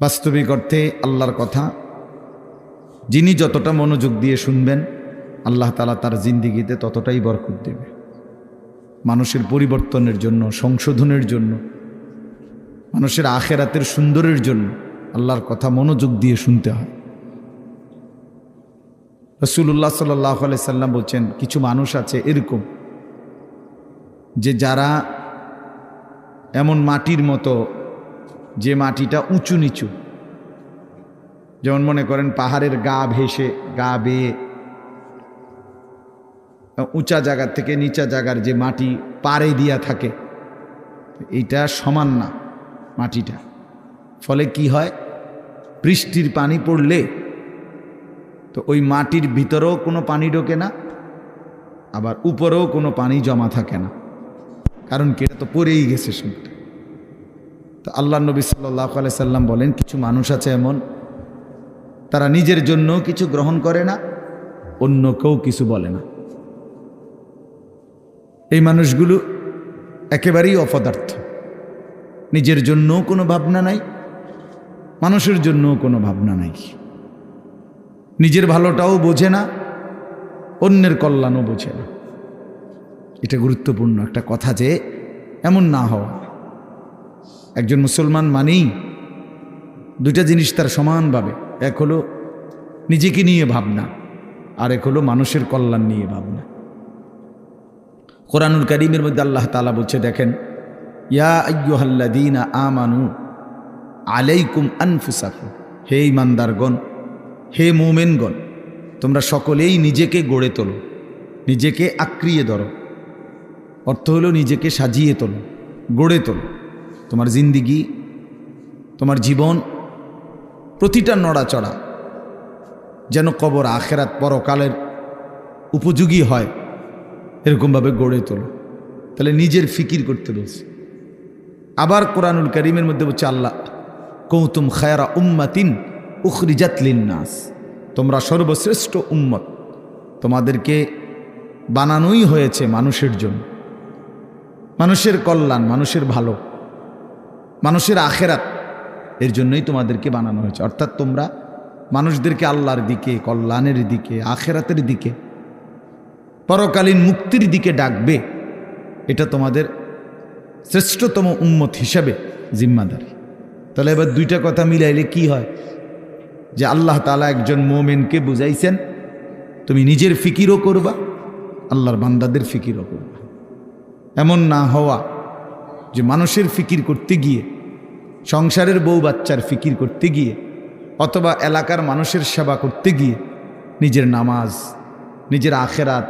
বাস্তবিক অর্থে আল্লাহর কথা যিনি যতটা মনোযোগ দিয়ে শুনবেন আল্লাহ তাআলা তার জিন্দেগিতে ততটাই বরকত দেবে। মানুষের পরিবর্তনের জন্য, সংশোধনের জন্য, মানুষের আখেরাতের সুন্দরের জন্য আল্লাহর কথা মনোযোগ দিয়ে শুনতে হয়। রাসূলুল্লাহ সাল্লাল্লাহু আলাইহি সাল্লাম বলছেন, কিছু মানুষ আছে এরকম যে যারা এমন মাটির মতো, যে মাটিটা উঁচু নিচু, যেমন মনে করেন পাহাড়ের গা ভেসে, গা বেয়ে উঁচা জায়গা থেকে নিচা জায়গার যে মাটি পাড়ে দিয়া থাকে, এইটা সমান না মাটিটা। ফলে কি হয়, বৃষ্টির পানি পড়লে তো ওই মাটির ভিতরেও কোনো পানি ঢোকে না, আবার উপরেও কোনো পানি জমা থাকে না। কারণ কি, এটা তো পড়েই গেছে সবটা। তো আল্লাহ নবী সাল্লাল্লাহু আলাইহি সাল্লাম বলেন, কিছু মানুষ আছে এমন, তারা নিজের জন্য কিছু গ্রহণ করে না, অন্য কেউ কিছু বলে না। এই মানুষগুলো একেবারেই অপদার্থ। নিজের জন্যও কোনো ভাবনা নাই, মানুষের জন্যও কোনো ভাবনা নাই। নিজের ভালোটাও বোঝে না, অন্যের কল্যাণও বোঝে না। এটা গুরুত্বপূর্ণ একটা কথা যে এমন না হওয়া। একজন মুসলমান মানেই দুইটা জিনিস তার সমানভাবে, এক হলো নিজেকে নিয়ে ভাবনা, আর এক হলো মানুষের কল্যাণ নিয়ে ভাবনা। কোরআনুল কারীমের মধ্যে আল্লাহ তাআলা বলছে, দেখেন, ইয়া আইয়ুহাল্লাযীনা আমানু আলাইকুম আনফুসাকুম, হে ঈমানদারগণ, হে মুমিনগণ, তোমরা সকলেই নিজেকে গড়ে তোলো, নিজেকে আঁকড়িয়ে ধরো। অর্থ হলো নিজেকে সাজিয়ে তোলো, গড়ে তোলো। তোমার জিন্দিগি, তোমার জীবন, প্রতিটা নড়াচড়া যেন কবর, আখেরাত, পরকালের উপযোগী হয়, এরকমভাবে গড়ে তোলো। তাহলে নিজের ফিকির করতে বলছে। আবার কোরআনুল কারীমের মধ্যে বলছে আল্লাহ, কুনতুম খায়রা উম্মাতিন উখরিজাত লিন্নাস, তোমরা সর্বশ্রেষ্ঠ উম্মত, তোমাদেরকে বানানোই হয়েছে মানুষের জন্য, মানুষের কল্যাণ, মানুষের ভালো, মানুষের আখেরাত, এর জন্যই তোমাদেরকে বানানো হয়েছে। অর্থাৎ তোমরা মানুষদেরকে আল্লাহর দিকে, কল্যাণের দিকে, আখেরাতের দিকে, পরকালীন মুক্তির দিকে ডাকবে। এটা তোমাদের শ্রেষ্ঠতম উম্মত হিসাবে জিম্মাদারি। তাহলে এবার দুইটা কথা মিলাইলে কি হয়, যে আল্লাহ তাআলা একজন মুমিনকে বুঝাইছেন, তুমি নিজের ফিকিরও করবা, আল্লাহর বান্দাদের ফিকিরও করবা। এমন না হওয়া যে মানুষের ফিকির করতে গিয়ে, সংসারের বউ বাচ্চার ফিকির করতে গিয়ে, অথবা এলাকার মানুষের সেবা করতে গিয়ে নিজের নামাজ, নিজের আখেরাত,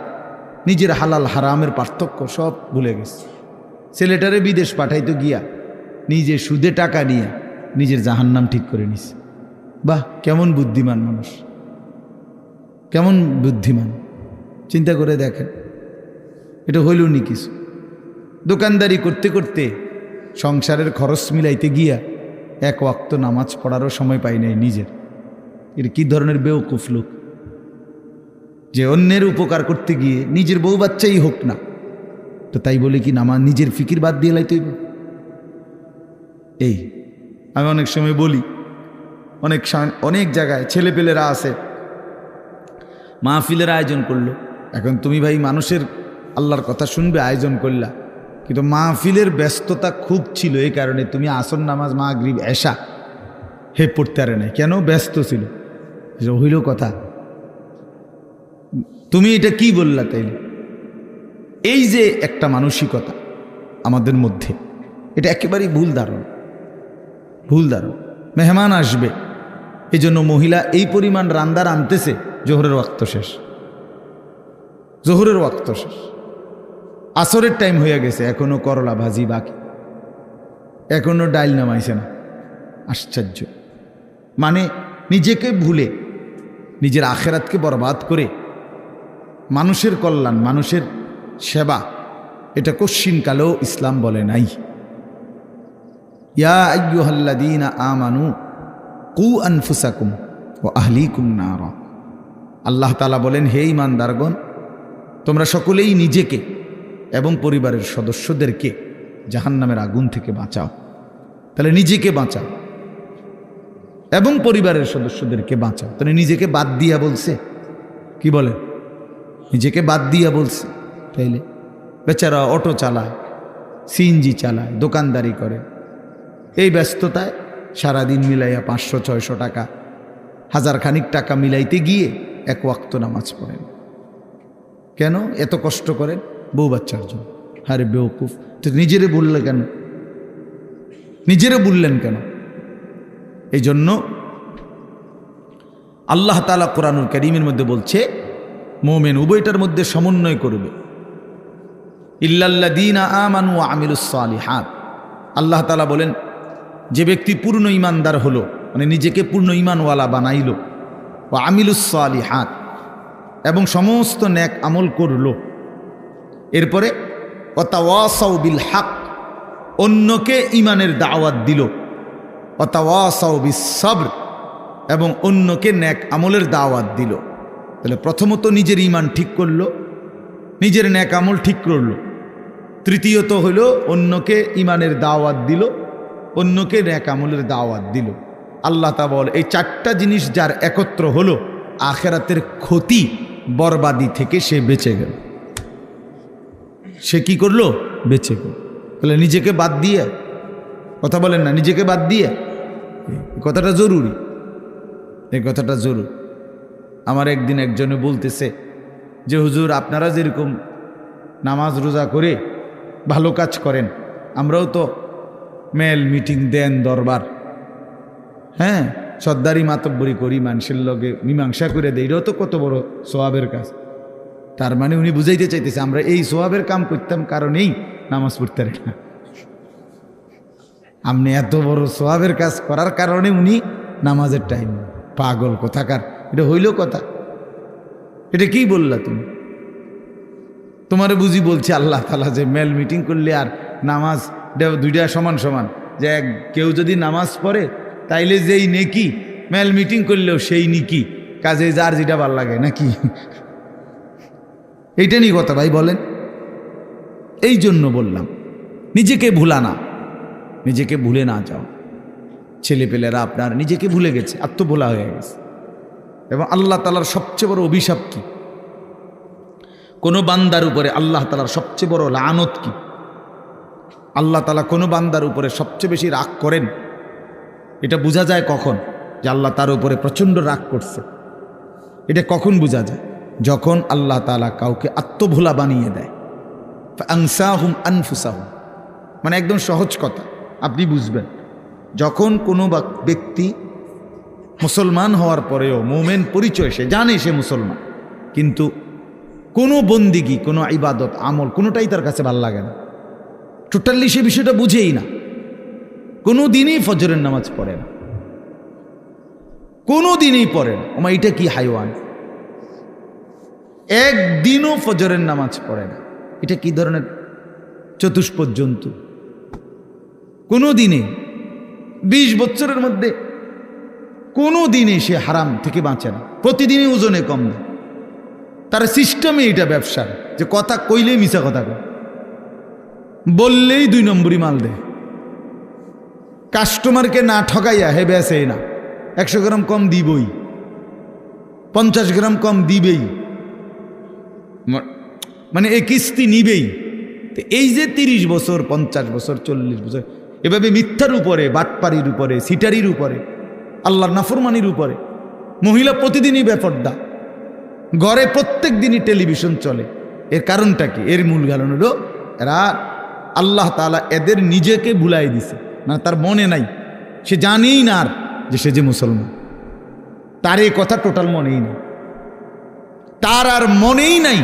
নিজের হালাল হারামের পার্থক্য সব ভুলে গেছে। ছেলেটারে বিদেশ পাঠাইতে গিয়া নিজে সুদে টাকা নিয়ে নিজের জাহান্নাম ঠিক করে নিছে। বাহ, কেমন বুদ্ধিমান মানুষ, কেমন বুদ্ধিমান! চিন্তা করে দেখেন, এটা হইল নি কিছু। দোকানদারি করতে করতে সংসারের খরচ মিলাইতে গিয়া এক ওয়াক্ত নামাজ পড়ারও সময় পাই নাই নিজের। এর কি ধরনের বেওকুফ লোক, যে অন্যের উপকার করতে গিয়ে নিজের বউ বাচ্চাই হোক না, তো তাই বলে কি নামাজ, নিজের ফিকির বাদ দিয়ে লাইতে হইব? এই আমি অনেক সময় বলি, অনেক জায়গায় ছেলেপেলেরা আছে, মাহফিলের আয়োজন করলো। এখন তুমি ভাই মানুষের আল্লাহর কথা শুনবে, আয়োজন করলা, কিন্তু মাহফিলের ব্যস্ততা খুব ছিল, এই কারণে তুমি আসর নামাজ, মাগরিব, এশা পড়তে পারে নাই। কেন? ব্যস্ত ছিল। হইল কথা, তুমি এটা কি বললা? তাইলে এই যে একটা মানসিকতা আমাদের মধ্যে, এটা একেবারেই ভুল ধারণা, ভুল ধারণা। মেহমান আসবে, এই জন্য মহিলা এই পরিমাণ রান্দার আনতেছে, জোহরের ওয়াক্ত শেষ, জোহরের ওয়াক্ত শেষ, আসরের টাইম হয়ে গেছে, এখনো করলা ভাজি বাকি, এখনো ডাইল নামাইছে না। আশ্চর্য! মানে নিজেকে ভুলে, নিজের আখেরাতকে বরবাদ করে মানুষের কল্যাণ, মানুষের সেবা, এটা কশ্চিনকালেও ইসলাম বলে নাই। ইয়া আইয়ুহাল্লাযীনা আমানু কু আনফুসাকুম ওয়া আহলিকুম নারা, আল্লাহ তাআলা বলেন, হে ঈমানদারগণ, তোমরা সকলেই নিজেকে এবং পরিবারের সদস্যদেরকে জাহান্নামের আগুন থেকে বাঁচাও। তাহলে নিজেকে বাঁচাও, এবং পরিবারের সদস্যদেরকে বাঁচাও। তাহলে নিজেকে বাদ দিয়া বলছে, কি বলে, নিজেকে বাদ দিয়া বলছে। তাইলে বেচারা অটো চালায়, সিএনজি চালায়, দোকানদারি করে, এই ব্যস্ততায় সারাদিন মিলাইয়া 500-600 টাকা, 1000 খানিক টাকা মিলাইতে গিয়ে এক ওয়াক্ত নামাজ পড়েন। কেন এত কষ্ট করেন? বউ বাচ্চার জন্য। আরে বেওকুফ, তো নিজেরে বললে কেন? নিজেরে বললেন কেন? এই জন্য আল্লাহ তাআলা কোরআনুল কারীমের মধ্যে বলছে মুমিন উভয়টার মধ্যে সমন্বয় করবে। ইল্লাল্লাযীনা আমানু ওয়া আমিলুস সালিহাত। আল্লাহ তাআলা বলেন যে ব্যক্তি পূর্ণ ঈমানদার হলো, মানে নিজেকে পূর্ণ ঈমানওয়ালা বানাইল, ওয়া আমিলুস সালিহাত, এবং সমস্ত নেক আমল করলো, এরপরে ওয়া তাওয়াসাউ বিল হক, অন্যকে ঈমানের দাওয়াত দিল, ওয়া তাওয়াসাউ বিস সবর, এবং অন্যকে নেক আমলের দাওয়াত দিল। তাহলে প্রথমত নিজের ঈমান ঠিক করলো, নিজের নেক আমল ঠিক করলো, তৃতীয়ত হলো অন্যকে ঈমানের দাওয়াত দিল, অন্যকে নেক আমলের দাওয়াত দিল। আল্লাহ তাআলা বলে এই 4টা জিনিস যার একত্র হলো, আখিরাতের ক্ষতি বরবাদি থেকে সে বেঁচে গেল। সে কি করলো? বেঁচে গেল। তাহলে নিজেকে বাদ দিয়ে, কথা বলেন না, নিজেকে বাদ দিয়ে, এই কথাটা জরুরি, এই কথাটা জরুরি। আমার একদিন একজনে বলতেছে যে হুজুর আপনারা যেরকম নামাজ রোজা করে ভালো কাজ করেন, আমরাও তো মেল মিটিং দেন, দরবার, হ্যাঁ, সর্দারি মাতব্বরি করি, মানুষের লগে মীমাংসা করে দেই, এটাও তো কত বড় সোয়াবের কাজ। তার মানে উনি বুঝাইতে চাইতেছে আমরা এই সোয়াবের কাম করতাম কারণেই নামাজ পড়তে পারি না। আপনি এত বড় সোয়াবের কাজ করার কারণে উনি নামাজের টাইম। পাগল কোথাকার, এটা হইল কথা? এটা কি বললা তুমি? তোমারে বুঝি বলছি আল্লাহ তাআলা যে মেল মিটিং করলে আর নামাজ দুইটা সমান সমান, যে কেউ যদি নামাজ পড়ে তাইলে যেই নেকি, মেল মিটিং করলেও সেই নেকি, কাজে যার যেটা ভাল লাগে নাকি? এইটা নিয়ে কথা ভাই বলেন। এই জন্য বললাম নিজেকে ভুলা না, নিজেকে ভুলে না যাও। ছেলেপেলেরা আপনার নিজেকে ভুলে গেছে, আত্মভোলা হয়ে গেছে। এবং আল্লাহ তাআলার সবচেয়ে বড় অভিশাপ কি? কোনো বান্দার উপরে আল্লাহ তাআলার সবচেয়ে বড় লানত কি? আল্লাহ তাআলা কোনো বান্দার উপরে সবচেয়ে বেশি রাগ করেন, এটা বোঝা যায় কখন? যে আল্লাহ তার উপরে প্রচণ্ড রাগ করছে। এটা কখন বোঝা যায়? যখন আল্লাহ তাআলা কাউকে আত্মভোলা বানিয়ে দেয়। ফাআনসাহুম আনফুসাহুম, মানে একদম সহজ কথা আপনি বুঝবেন। যখন কোনো ব্যক্তি মুসলমান হওয়ার পরেও মুমিন পরিচয়, সে জানে সে মুসলমান, কিন্তু কোনো বন্দিগি, কোনো ইবাদত আমল কোনোটাই তার কাছে ভালো লাগে না, টোটালি সে বিষয়টা বুঝেই না। কোনো দিনই ফজরের নামাজ পড়ে না, কোনো দিনই পড়ে না। ওমা এটা কি হাইওয়ান! একদিনও ফজরের নামাজ পড়ে না, এটা কি ধরনের চতুষ্পদ জন্তু? কোনো দিনে 20 বছরের মধ্যে কোনো দিনে সে হারাম থেকে বাঁচে না, প্রতিদিনই ওজনে কম দেয়। তার সিস্টেমে এটা ব্যবসার, যে কথা কইলেই মিছা কথা কয়, বললেই 2 নম্বরই মাল দেয়, কাস্টমারকে না ঠকাইয়া হে বেসে না, 100 গ্রাম কম দিবই, 50 গ্রাম কম দিবেই, মানে এই কিস্তি নিবেই। এই যে 30 বছর, 50 বছর, 40 বছর এভাবে মিথ্যার উপরে, বাটপাড়ির উপরে, সিটারির উপরে, আল্লাহর নাফরমানির উপরে, মহিলা প্রতিদিনই বেপর্দা, ঘরে প্রত্যেক দিনই টেলিভিশন চলে। এর কারণটা কি? এর মূল কারণ হলো এরা আল্লাহ তাআলা এদের নিজেকে ভুলাই দিছে, না তার মনে নাই, সে জানেই না আর যে সে যে মুসলমান, তার এই কথা টোটাল মনেই নেই, তার আর মনেই নাই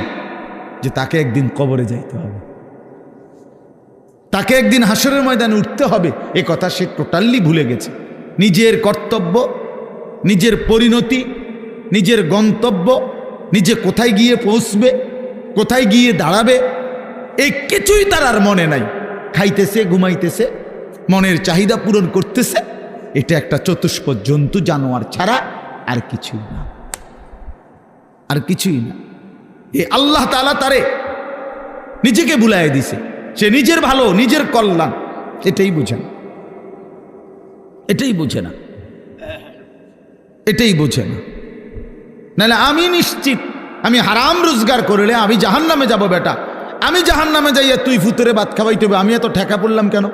যে তাকে একদিন কবরে যাইতে হবে, তাকে একদিন হাসরের ময়দানে উঠতে হবে। এ কথা সে টোটালি ভুলে গেছে। নিজের কর্তব্য, নিজের পরিণতি, নিজের গন্তব্য, নিজে কোথায় গিয়ে পৌঁছবে, কোথায় গিয়ে দাঁড়াবে, এই কিছুই তার আর মনে নাই। খাইতেছে, ঘুমাইতেছে, মনের চাহিদা পূরণ করতেছে। এটা একটা চতুষ্পদ জন্তু, জানোয়ার ছাড়া আর কিছুই না, আর কিছুই না। এ আল্লাহ তাআলা তারে নিজেকে ভুলাই দিছে। সে নিজের ভালো, নিজের কল্যাণ এটাই বুঝে না, এটাই বুঝে না। এটাই বোঝে না। নাহলে আমি নিশ্চিত আমি হারাম রোজগার করলে আমি জাহান্নামে যাব। বেটা আমি জাহান্নামে যাইয়া তুই ফুতুরে ভাত খাওয়াইতে হবে, আমি এত ঠেকা পড়লাম কেন?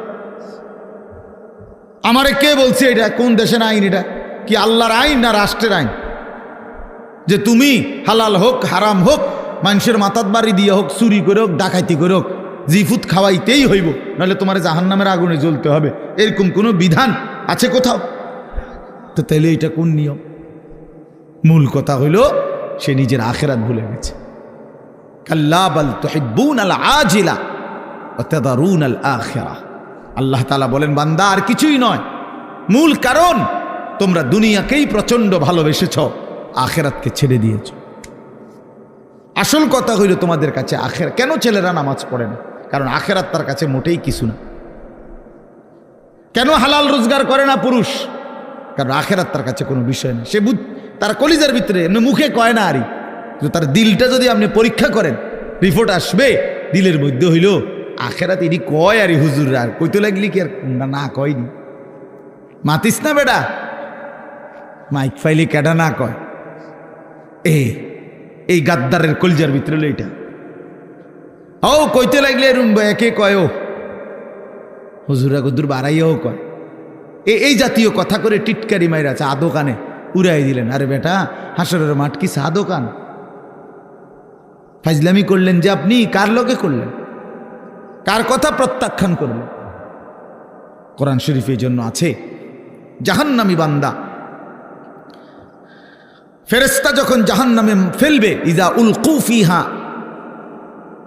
আমারে কে বলছে এটা? কোন দেশের আইন এটা? কি আল্লাহর আইন না রাষ্ট্রের আইন? যে তুমি হালাল হোক হারাম হোক, মানুষের মাথাত বাড়ি দিয়ে হোক, চুরি করে হোক, ডাকাতি করে হোক, জিফুত খাওয়াইতেই হইব, নাহলে তোমার জাহান্নামের আগুনে জ্বলতে হবে, এরকম কোনো বিধান আছে কোথাও? তো তাইলে এটা কোন নিয়ম? মূল কথা হইল সে নিজের আখিরাত ভুলে গেছে। কাল্লা বাল তুহিব্বুনাল আজিলা ওয়া তাদারুনাল আখিরাহ। আল্লাহ তাআলা বলেন, বান্দা আর কিছুই নয়, মূল কারণ তোমরা দুনিয়াকেই প্রচন্ড ভালোবেসেছ, আখিরাতকে ছেড়ে দিয়েছ। আসল কথা হইল তোমাদের কাছে আখিরাত। কেন ছেলেরা নামাজ পড়ে না? কারণ আখিরাত তার কাছে মোটেই কিছু না। কেন হালাল রোজগার করে না পুরুষ? কারণ আখিরাত তার কাছে কোনো বিষয় না। সে তার কলিজার ভিতরে এমনি মুখে কয় না, আরই তার দিলটা যদি আপনি পরীক্ষা করেন, রিপোর্ট আসবে দিলের মধ্যে হইল আখিরাত এটি কয়, আরই হুজুর আর কইতে লাগলি কি আর না কয়নি। মাতিস না বেটা, মাইক ফাইলি কেডা না কয়। এই গাদ্দারের কলিজার ভিতরে হলো এটা। ও কইতে লাগলে রুম একে কয়, ও হুজুরা গুদুর বাড়াইয়াও কয়। এই জাতীয় কথা করে টিটকারি মাইরা চা দোকানে উড়াই দিলেন। আরে বেটা, হাসরের মাঠ কি চা দোকান? ফাজলামি করলেন যে আপনি, কার লগে করলেন? কার কথা প্রত্যাখ্যান করলেন? কোরআন শরীফ এই জন্য আছে, জাহান্নামী বান্দা ফেরেশতা যখন জাহান্নামে ফেলবে, ইযা উলকু ফিহা,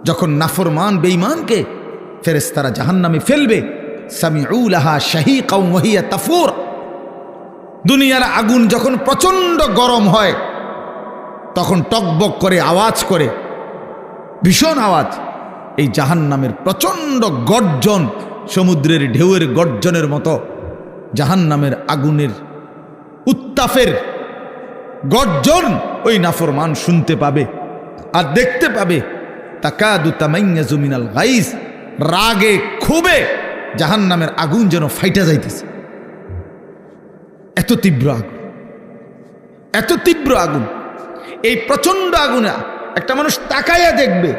যখন নাফরমান বেঈমানকে ফেরেশতারা জাহান্নামে ফেলবে, সামিউ লাহা শাহীকাও ওয়া হিয়া তাফুর। দুনিয়ার আগুন যখন প্রচন্ড গরম হয় তখন টকবক করে আওয়াজ করে, ভীষণ আওয়াজ। এই জাহান্নামের প্রচন্ড গর্জন, সমুদ্রের ঢেউয়ের গর্জনের মতো জাহান্নামের আগুনের উত্তাপের গর্জন ওই নাফরমান শুনতে পাবে আর দেখতে পাবে। তাকাদু তামাইয়াজু মিনাল গাইজ, রাগে ক্ষোভে জাহান্নামের আগুন যেন ফাইটা যাইতেছে। এত তীব্র আগুন, এত তীব্র আগুন। এই প্রচন্ড আগুনে একটা মানুষ তাকাইয়া দেখবে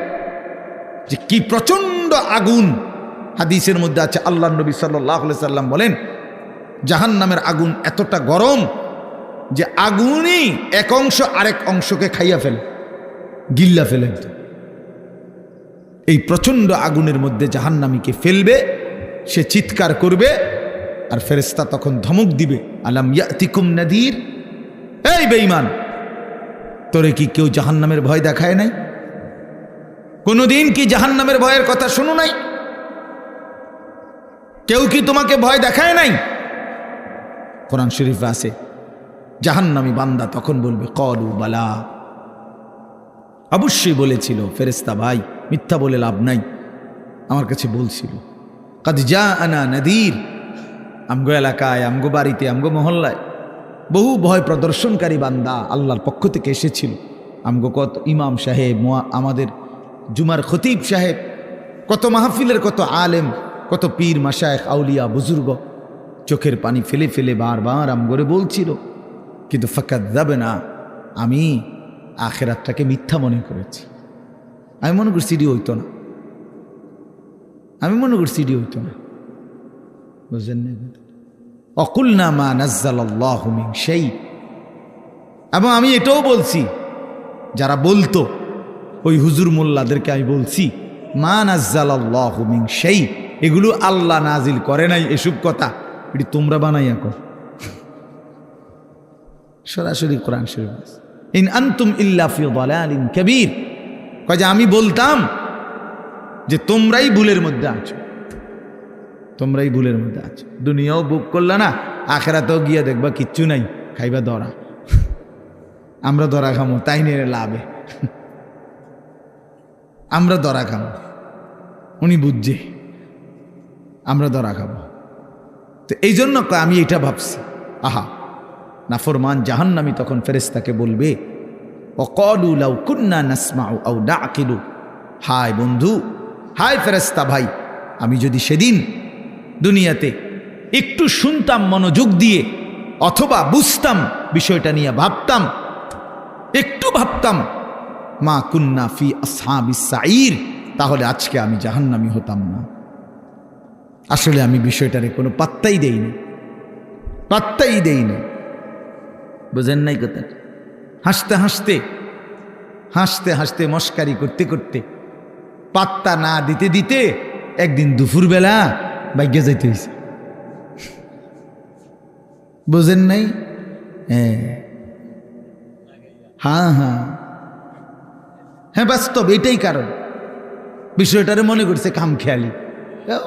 যে কি প্রচন্ড আগুন। হাদিসের মধ্যে আছে, আল্লাহ নবী সাল্লাল্লাহু আলাইহি সাল্লাম বলেন, জাহান্নামের আগুন এতটা গরম যে আগুনই এক অংশ আরেক অংশকে খাইয়া ফেলে, গিল্লা ফেলে। এই প্রচন্ড আগুনের মধ্যে জাহান্নামীকে ফেলবে, সে চিৎকার করবে, আর ফেরেশতা তখন ধমক দিবে, আলাম ইয়াতিকুম নাদির, এই বেঈমান, তোরে কি কেউ জাহান্নামের ভয় দেখায় নাই? কোনদিন কি জাহান্নামের ভয়ের কথা শুনো নাই? কেউ কি তোমাকে ভয় দেখায় নাই? কোরআন শরীফে আছে, জাহান্নামী বান্দা তখন বলবে, ক্বালু বালা, অবশ্যই বলেছিল ফেরেশতা ভাই, মিথ্যা বলে লাভ নাই, আমার কাছে বলছিল। কাদ জাআনা নাদির, আমগো এলাকায়, আমগো বাড়িতে, আমগো মহল্লায় বহু ভয় প্রদর্শনকারী বান্দা আল্লাহর পক্ষ থেকে এসেছিল। আমগো কত ইমাম সাহেব, আমাদের জুমার খতিব সাহেব, কত মাহফিলের কত আলেম, কত পীর মাশায়েখ আউলিয়া বুজুর্গ চোখের পানি ফেলে ফেলে বারবার আমগরে বলছিল, কিন্তু ফাকাযযাবনা, আমি আখিরাতটাকে মিথ্যা মনে করেছি। আমি মনে করছি সিডি হইতো না, আমি মনে করছি সিডি হইতো না, বুঝলেন না? অকুলনা মা নাজ্জালাল্লাহু মিন শাই। এবং আমি এটাও বলছি, যারা বলতো ওই হুজুর মোল্লাদেরকে আমি বলছি, মা নাজ্জালাল্লাহু মিন শাই, এগুলো আল্লাহ নাজিল করে নাই, এসব কথা এটি তোমরা বানাইয়া কর। সরাসরি কোরআন শরীফ, ইন আনতুম ইল্লা ফি দালালিন কাবীর, কয় যে আমি বলতাম যে তোমরাই ভুলের মধ্যে আছো, তোমরাই ভুলের মধ্যে আছো। দুনিয়াও বুক করলা না, আখিরাতেও গিয়া দেখবা কিচ্ছু নাই, খাইবা ধরা। আমরা ধরা খামো, তাই নিয়ে লাভে আমরা ধরা খামো, উনি বুঝছে আমরা ধরা খাবো। তো এই জন্য আমি এটা ভাবছি, আহা, নাফরমান জাহান্নামী তখন ফেরেশতাকে বলবে, ওয়াকালু লাউ কুন্না নাসমাউ আও নাআকিলু, হায় বন্ধু, হায় ফেরেশতা ভাই, আমি যদি সেদিন দুনিয়াতে একটু শুনতাম মনোযোগ দিয়ে, অথবা বুঝতাম বিষয়টা নিয়ে ভাবতাম, একটু ভাবতাম, মা কুন্না ফি আসহাবিস সাঈর, তাহলে আজকে আমি জাহান্নামী হতাম না। আসলে আমি বিষয়টারে কোনো পাত্তাই দেইনি, পাত্তাই দেইনি। বুঝেন নাই কথা? হাসতে হাসতে হাসতে হাসতে মস্কারি করতে করতে পাত্তা না দিতে দিতে একদিন দুপুরবেলা ভাগ্যে যাইতে হয়েছে। বুঝেন নাই? হ্যাঁ হ্যাঁ হ্যাঁ, বাস্তব এটাই কারণ। বিষয়টারে মনে করছে কাম খেয়ালি,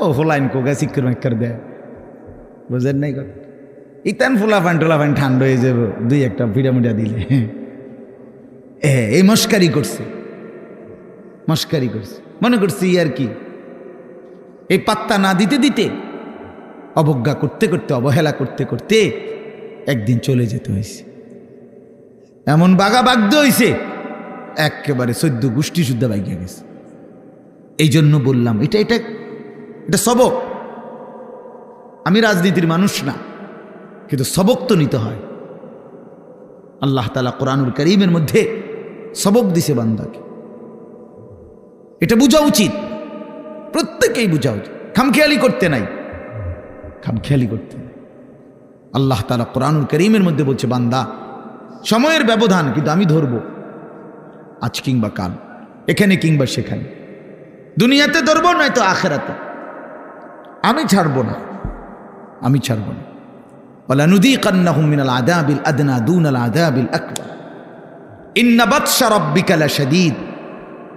ও ফোলাইন কোগা চিক্কর মাক্কর দেয়। বুঝেন নাই কথা? ইতান ফুলাফান টোলাফান ঠান্ডা হয়ে যাবো দুই একটা পিড়ামিডা দিলে। এই মস্কারি করছে, মস্কারি করছে, মনে করছি আর কি। এই পাত্তা না দিতে দিতে, অবজ্ঞা করতে করতে, অবহেলা করতে করতে একদিন চলে যেতে হয়েছে। এমন বাগা বাগদ হয়েছে, একেবারে 14 গোষ্ঠী শুদ্ধ বাইকে গেছে। এই জন্য বললাম এটা এটা এটা সবক। আমি রাজনীতির মানুষ না, কিন্তু সবক তো নিতে হয়। আল্লাহ তাআলা কোরআনুল কারীমের মধ্যে সবক দিছে বান্দাকে, এটা বোঝা উচিত, প্রত্যেকেই বোঝা উচিত। খামখেয়ালি করতে নাই, খামখেয়ালি করতে নাই। আল্লাহ তাআলা কোরআনুল কারীমের মধ্যে বলছে, বান্দা সময়ের ব্যবধান, কিন্তু আমি ধরবো আজ কিংবা কাল, এখানে কিংবা সেখানে, দুনিয়াতে ধরবো নয়তো আখিরাতে। আমি ছাড়বো না, আমি ছাড়বো না। ওয়ালানুযীকান্নাহুম মিনাল আযাবিল আদনা দুনাল আযাবিল আকবার ইন্না বাতশা রাব্বিকা লাশাদীদ।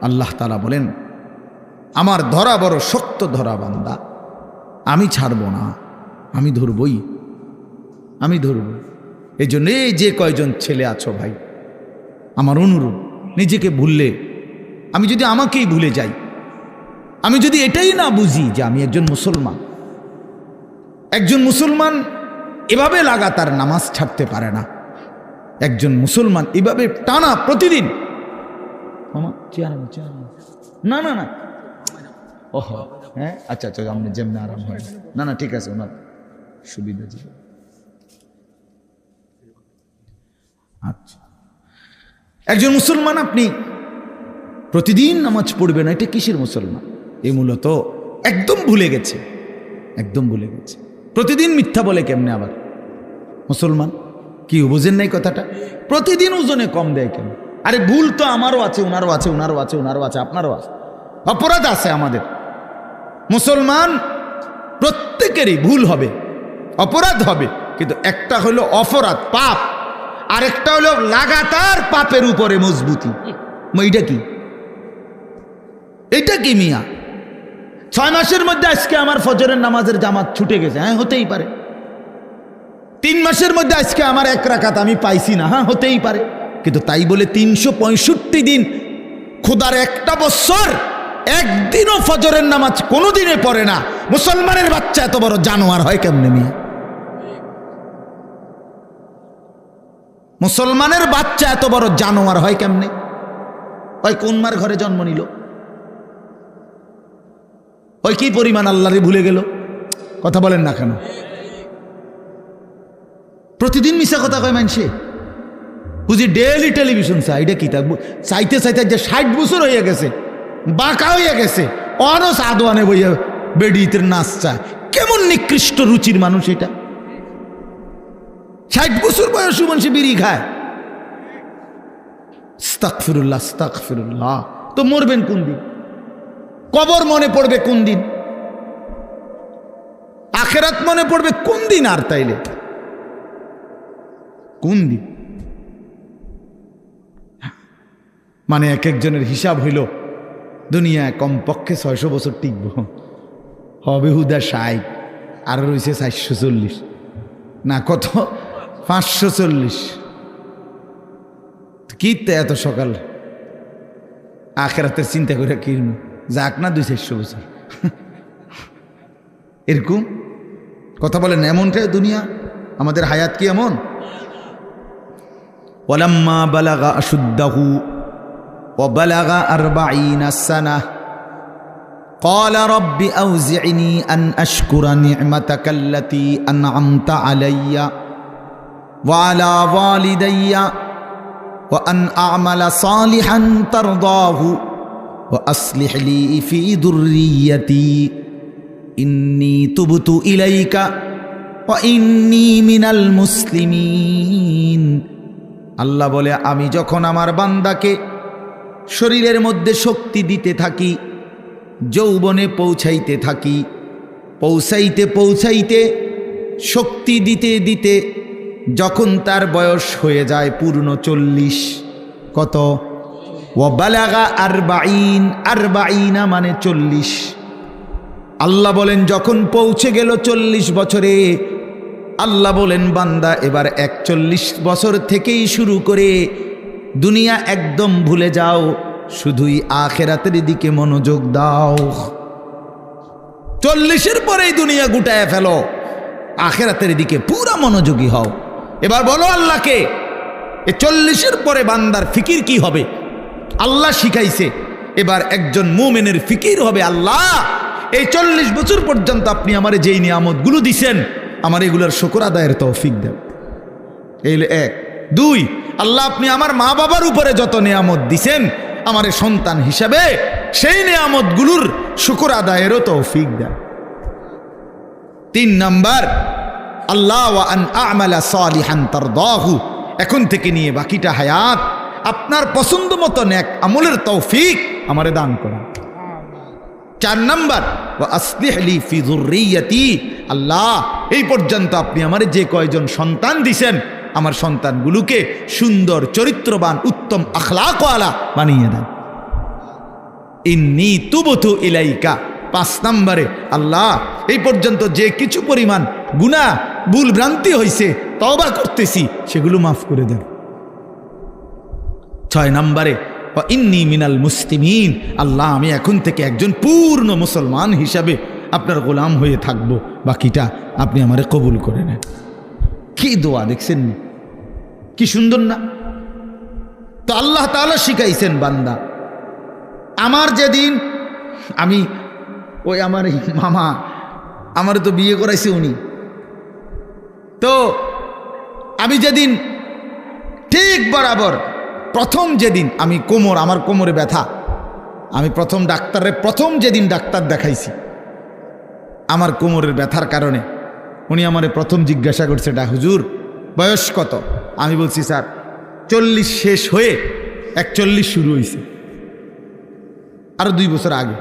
আল্লাহ তাআলা বলেন, আমার ধরা বড় শক্ত ধরা বান্দা, আমি ছাড়বো না, আমি ধরবই, আমি ধরব। এই জন্য এই যে কয়জন ছেলে আছো ভাই, আমার অনুরোধ, নিজেকে ভুললে, আমি যদি আমাকেই ভুলে যাই, আমি যদি এটাই না বুঝি যে আমি একজন মুসলমান, একজন মুসলমান এভাবে লাগাতার নামাজ ছাড়তে পারে না, একজন মুসলমান এভাবে টানা প্রতিদিন, না না না, ওহ হ্যাঁ আচ্ছা আচ্ছা, আপনি যেমনি আরাম হয়, না না ঠিক আছে, ওনার সুবিধা ছিল। আচ্ছা, একজন মুসলমান আপনি প্রতিদিন নামাজ পড়বে না, এটা কিসের মুসলমান? এই মূলত একদম ভুলে গেছে, একদম ভুলে গেছে। প্রতিদিন মিথ্যা বলে কেমনে আবার মুসলমান? কি বুঝেন নাই কথাটা? প্রতিদিন ওজনে কম দেয় কেন? আরে ভুল তো আমারও আছে, ওনারও আছে, ওনারও আছে, ওনারও আছে, আপনারও আছে, অপরাধ আছে আমাদের। মুসলমান প্রত্যেকেরই ভুল হবে, অপরাধ হবে, কিন্তু একটা হলো অপরাধ পাপ, আরেকটা হলো লাগাতার পাপের উপরে মজবুতি। এইটা কি? এটা কি মিয়া? 6 মাসের মধ্যে আজকে আমার ফজরের নামাজের জামাত ছুটে গেছে, হ্যাঁ হতেই পারে। 3 মাসের মধ্যে আজকে আমার 1 রাকাত আমি পাইছি না, হ্যাঁ হতেই পারে। কিন্তু তাই বলে 365 দিন, খোদার একটা বছর একদিনও ফজরের নামাজ কোনোদিনে পড়ে না মুসলমানের বাচ্চা এত বড় জানোয়ার হয় কেমনে মিয়া? মুসলমানের বাচ্চা এত বড় জানোয়ার হয় কেমনে? ওই কোন মার ঘরে জন্ম নিল? ওই কি পরিমাণ আল্লাহরে ভুলে গেল? কথা বলেন না কেন? প্রতিদিন মিশা কথা কয় মানুষে, বুঝি ডেইলি টেলিভিশন চাই, এটা কি থাকবো চাইতে চাইতে যে 60 বছর হয়ে গেছে, বাঁকা হয়ে গেছে, অনস আদোয়ানে বইয়া বেডিতের নাচ চায়। কেমন নিকৃষ্ট রুচির মানুষ এটা! 60 বছর বয়সী মানুষ বিড়ি খায়। আস্তাগফিরুল্লাহ, আস্তাগফিরুল্লাহ। তো মরবেন কোন দিন? কবর মনে পড়বে কোন দিন? আখিরাত মনে পড়বে কোন দিন? আর তাইলে কোন দিন? মানে এক একজনের হিসাব হইল দুনিয়ায় কমপক্ষে 600 বছর টিকব, হবে হুদা 60, আর রয়েছে 440 না কত 540। কি এত সকাল আখিরাতের চিন্তা করে কি যাক না 200-400 বছর এরকম কথা বলেন। এমনটাই দুনিয়া, আমাদের হায়াত কি এমন? ওয়ালাম্মা বালাগা আশুদ্দাহু ওয়া বালাগা 40 সানাহ ক্বালা রাব্বি আউজি'নি আন আশকুরা নি'মাতাকাল্লাতী আন'আমতা আলাইয়া وعلى والدي وأن أعمل صالحا ترضاه وأصلح لي في ذريتي إني تبت إليك وإني من المسلمين। আল্লাহ বলে, আমি যখন আমার বান্দাকে শরীরের মধ্যে শক্তি দিতে থাকি, যৌবনে পৌঁছাইতে থাকি, পৌঁছাইতে পৌঁছাইতে শক্তি দিতে দিতে যখন তার বয়স হয়ে যায় পূর্ণ 40, কত? ওয়াবালাগা আরবাঈন, আরবাঈনা মানে 40। আল্লাহ বলেন যখন পৌঁছে গেল 40 বছরে, আল্লাহ বলেন বান্দা এবার 41 বছর থেকেই শুরু করে দুনিয়া একদম ভুলে যাও, শুধুই আখিরাতের দিকে মনোযোগ দাও। 40-এর পরেই দুনিয়া গুটায় ফেলো, আখিরাতের দিকে পুরা মনোযোগী হও। এবার বলো আল্লাহকে, এই 40-এর পরে বান্দার ফিকির কি হবে? আল্লাহ শিখাইছে এবার একজন মুমিনের ফিকির হবে, আল্লাহ এই 40 বছর পর্যন্ত আপনি আমার যেই নিয়ামতগুলো দিছেন, আমার এগুলোর শুকর আদায়ের তৌফিক দেন। এই 1। 2, আল্লাহ আপনি আমার মা বাবার উপরে যত নিয়ামত দিছেন, আমার সন্তান হিসাবে সেই নিয়ামতগুলোর শুকর আদায়েরও তৌফিক দেন। 3 নাম্বার, আল্লাহ ওয়া আন আ'মালা সালিহান তারদাহু, এখন থেকে নিয়ে বাকিটা হায়াত আপনার পছন্দ মতো নেক আমলের তৌফিক আমারে দান করা। 4 নাম্বার, ওয়া আসলিহ লি ফি যুররিয়াতি, আল্লাহ এই পর্যন্ত আপনি আমারে যে কয়জন সন্তান দিছেন, আমার সন্তানগুলোকে সুন্দর চরিত্রবান উত্তম আখলাকওয়ালা বানিয়ে দেন। ইন্নী তুবতু ইলাইকা। 5 নম্বরে, আল্লাহ এই পর্যন্ত যে কিছু পরিমাণ গুনাহ ভুল ভ্রান্তি হয়েছে তওবা করতেছি, সেগুলো মাফ করে দেন। 6 নম্বরে, ইন্নী মিনাল মুসলিমিন, আল্লাহ আমি এখন থেকে একজন পূর্ণ মুসলমান হিসাবে আপনার গোলাম হয়ে থাকবো, বাকিটা আপনি আমারে কবুল করে নেন। কি দোয়া দেখছেন, কি সুন্দর না? তো আল্লাহ তাআলা শিখাইছেন বান্দা, আমার যেদিন আমি ওই আমার মামা আমার তো বিয়ে করাইছে উনি, তো আমি যেদিন ঠিক বরাবর প্রথম যেদিন আমি আমার কোমরে ব্যথা, আমি প্রথম যেদিন ডাক্তার দেখাইছি আমার কোমরের ব্যথার কারণে, উনি আমারে প্রথম জিজ্ঞাসা করছে, হুজুর বয়স কত? আমি বলছি স্যার 40 শেষ হয়ে 41 শুরু হয়েছে, আরো 2 বছর আগে।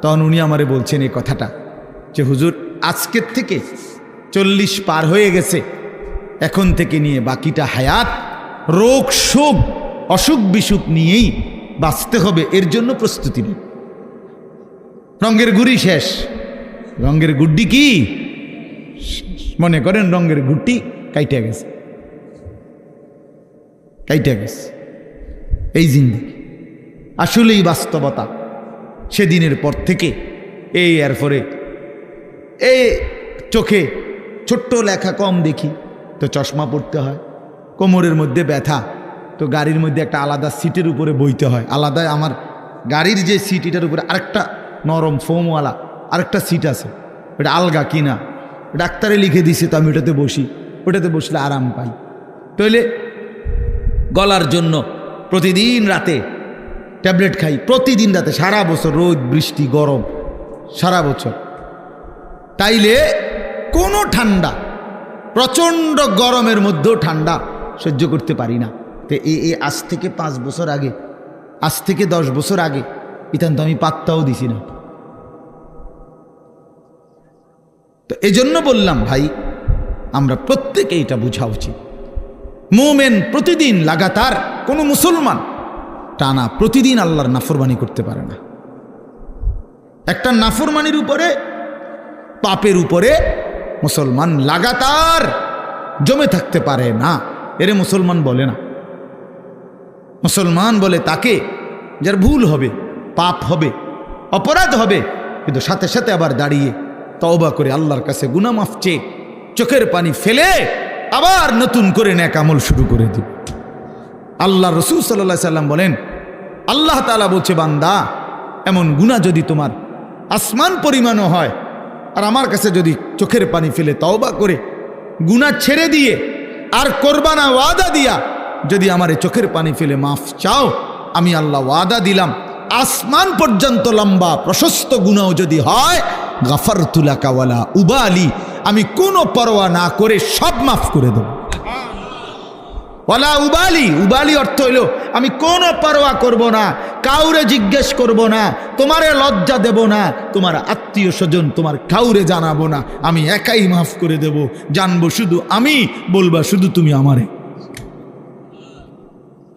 তখন উনি আমারে বলছেন এই কথাটা যে হুজুর আজকের থেকে 40 পার হয়ে গেছে, এখন থেকে নিয়ে বাকিটা হায়াত রোগ শোক অসুখ বিসুখ নিয়েই বাঁচতে হবে, এর জন্য প্রস্তুতি নিন। রঙের গুড়ি শেষ, রঙের গুড্ডি কি মনে করেন, রঙের গুড্ডি কাইটা গেছে, এই জিন্দেগি আসলেই বাস্তবতা। সেদিনের পর থেকে এরপরে চোখে ছোট্ট লেখা কম দেখি, তো চশমা পড়তে হয়। কোমরের মধ্যে ব্যথা, তো গাড়ির মধ্যে একটা আলাদা সিটের উপরে বইতে হয়, আলাদা আমার গাড়ির যে সিট এটার উপরে আরেকটা নরম ফোমওয়ালা আরেকটা সিট আছে, ওটা আলগা কিনা, ডাক্তারে লিখে দিছে, তো আমি ওটাতে বসি, ওটাতে বসলে আরাম পাই। তাহলে গলার জন্য প্রতিদিন রাতে ট্যাবলেট খাই, প্রতিদিন রাতে, সারা বছর রোদ বৃষ্টি গরম সারা বছর। তাইলে কোনো ঠান্ডা, প্রচণ্ড গরমের মধ্যেও ঠান্ডা সহ্য করতে পারি না। তো আজ থেকে 5 বছর আগে, আজ থেকে 10 বছর আগে ইতান তো আমি পাত্তাও দিছি না। তো এই জন্য বললাম ভাই, আমরা প্রত্যেকে এটা বোঝা উচিত, মুমিন প্রতিদিন লাগাতার, কোনো মুসলমান টানা প্রতিদিন আল্লাহর নাফরমানি করতে পারে না। একটা নাফরমানির উপরে, পাপের উপরে মুসলমান লাগাতার জমে থাকতে পারে না, এরে মুসলমান বলে না। মুসলমান বলে তাকে যার ভুল হবে, পাপ হবে, অপরাধ হবে, কিন্তু সাথে সাথে আবার দাঁড়িয়ে তওবা করে আল্লাহর কাছে গুনাহ মাফ চেয়ে চোখের পানি ফেলে আবার নতুন করে নেক আমল শুরু করে দিবে। আল্লাহ রাসূল সাল্লাল্লাহু আলাইহি সাল্লাম বলেন, আল্লাহ তাআলা বলছে, বান্দা এমন গুনাহ যদি তোমার আসমান পরিমাণও হয়, আর আমার কাছে যদি চোখের পানি ফেলে তওবা করে গুনাহ ছেড়ে দিয়ে আর করবা না ওয়াদা দিয়া। যদি আমারে চোখের পানি ফেলে মাফ চাও, আমি আল্লাহ ওয়াদা দিলাম আসমান পর্যন্ত লম্বা প্রশস্ত গুনাহ যদি হয়, গাফারতু লাকা ওয়ালা উবালি, আমি কোনো পরোয়া না করে সব মাফ করে দেব। ওয়ালা উবালি, উবালি অর্থ হইল আমি কোনো পরোয়া করব না, কাউরে জিজ্ঞেস করব না, তোমারে লজ্জা দেব না, তোমার আত্মীয় স্বজন তোমার কাউরে জানাবো না, আমি একাই মাফ করে দেব। জানবো শুধু আমি, বলবা শুধু তুমি আমারে।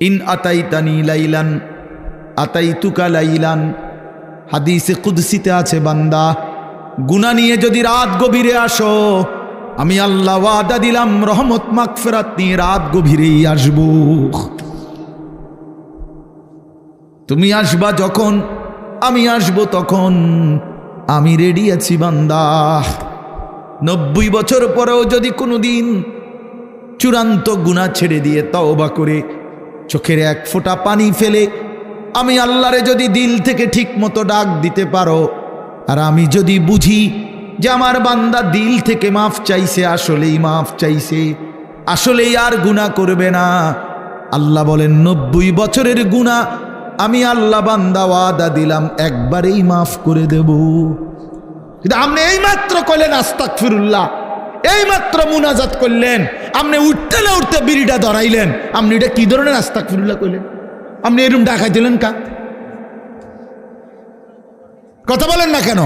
ইন আতাইতানি লাইলান আতাইতুকা লাইলান, হাদিসে কুদসিতে আছে, বান্দা গুনাহ নিয়ে যদি রাত গভীরে আসো, আমি আল্লাহ ওয়াদা দিলাম রহমত মাগফিরাত নিয়ে রাত গভীরেই আসবো। তুমি আসবা যখন, আমি আসবো তখন, আমি রেডি আছি বান্দা। 90 বছর পরেও যদি কোনোদিন চূড়ান্ত গুনাহ ছেড়ে দিয়ে তওবা করে চোখের এক ফোঁটা পানি ফেলে আমি আল্লাহরে যদি দিল থেকে ঠিক মতো ডাক দিতে পারো, আর আমি যদি বুঝি যে আমার বান্দা দিল থেকে মাফ চাইছে, আসলেই মাফ চাইছে, আসলেই আর গুনাহ করবে না, আল্লাহ বলেন 90 বছরের গুনাহ আমি আল্লাহ বান্দা ওয়াদা দিলাম একবারেই মাফ করে দেব। কিন্তু আপনি এইমাত্র কইলেন আস্তাগফিরুল্লাহ, এইমাত্র মুনাজাত করলেন, আপনি উঠতে না উঠতে বিড়িটা ধরাইলেন, আপনি এটা কি ধরনের আস্তাগফিরুল্লাহ কইলেন? আপনি এরকম ডাকাই দিলেন কা? কথা বলেন না কেন?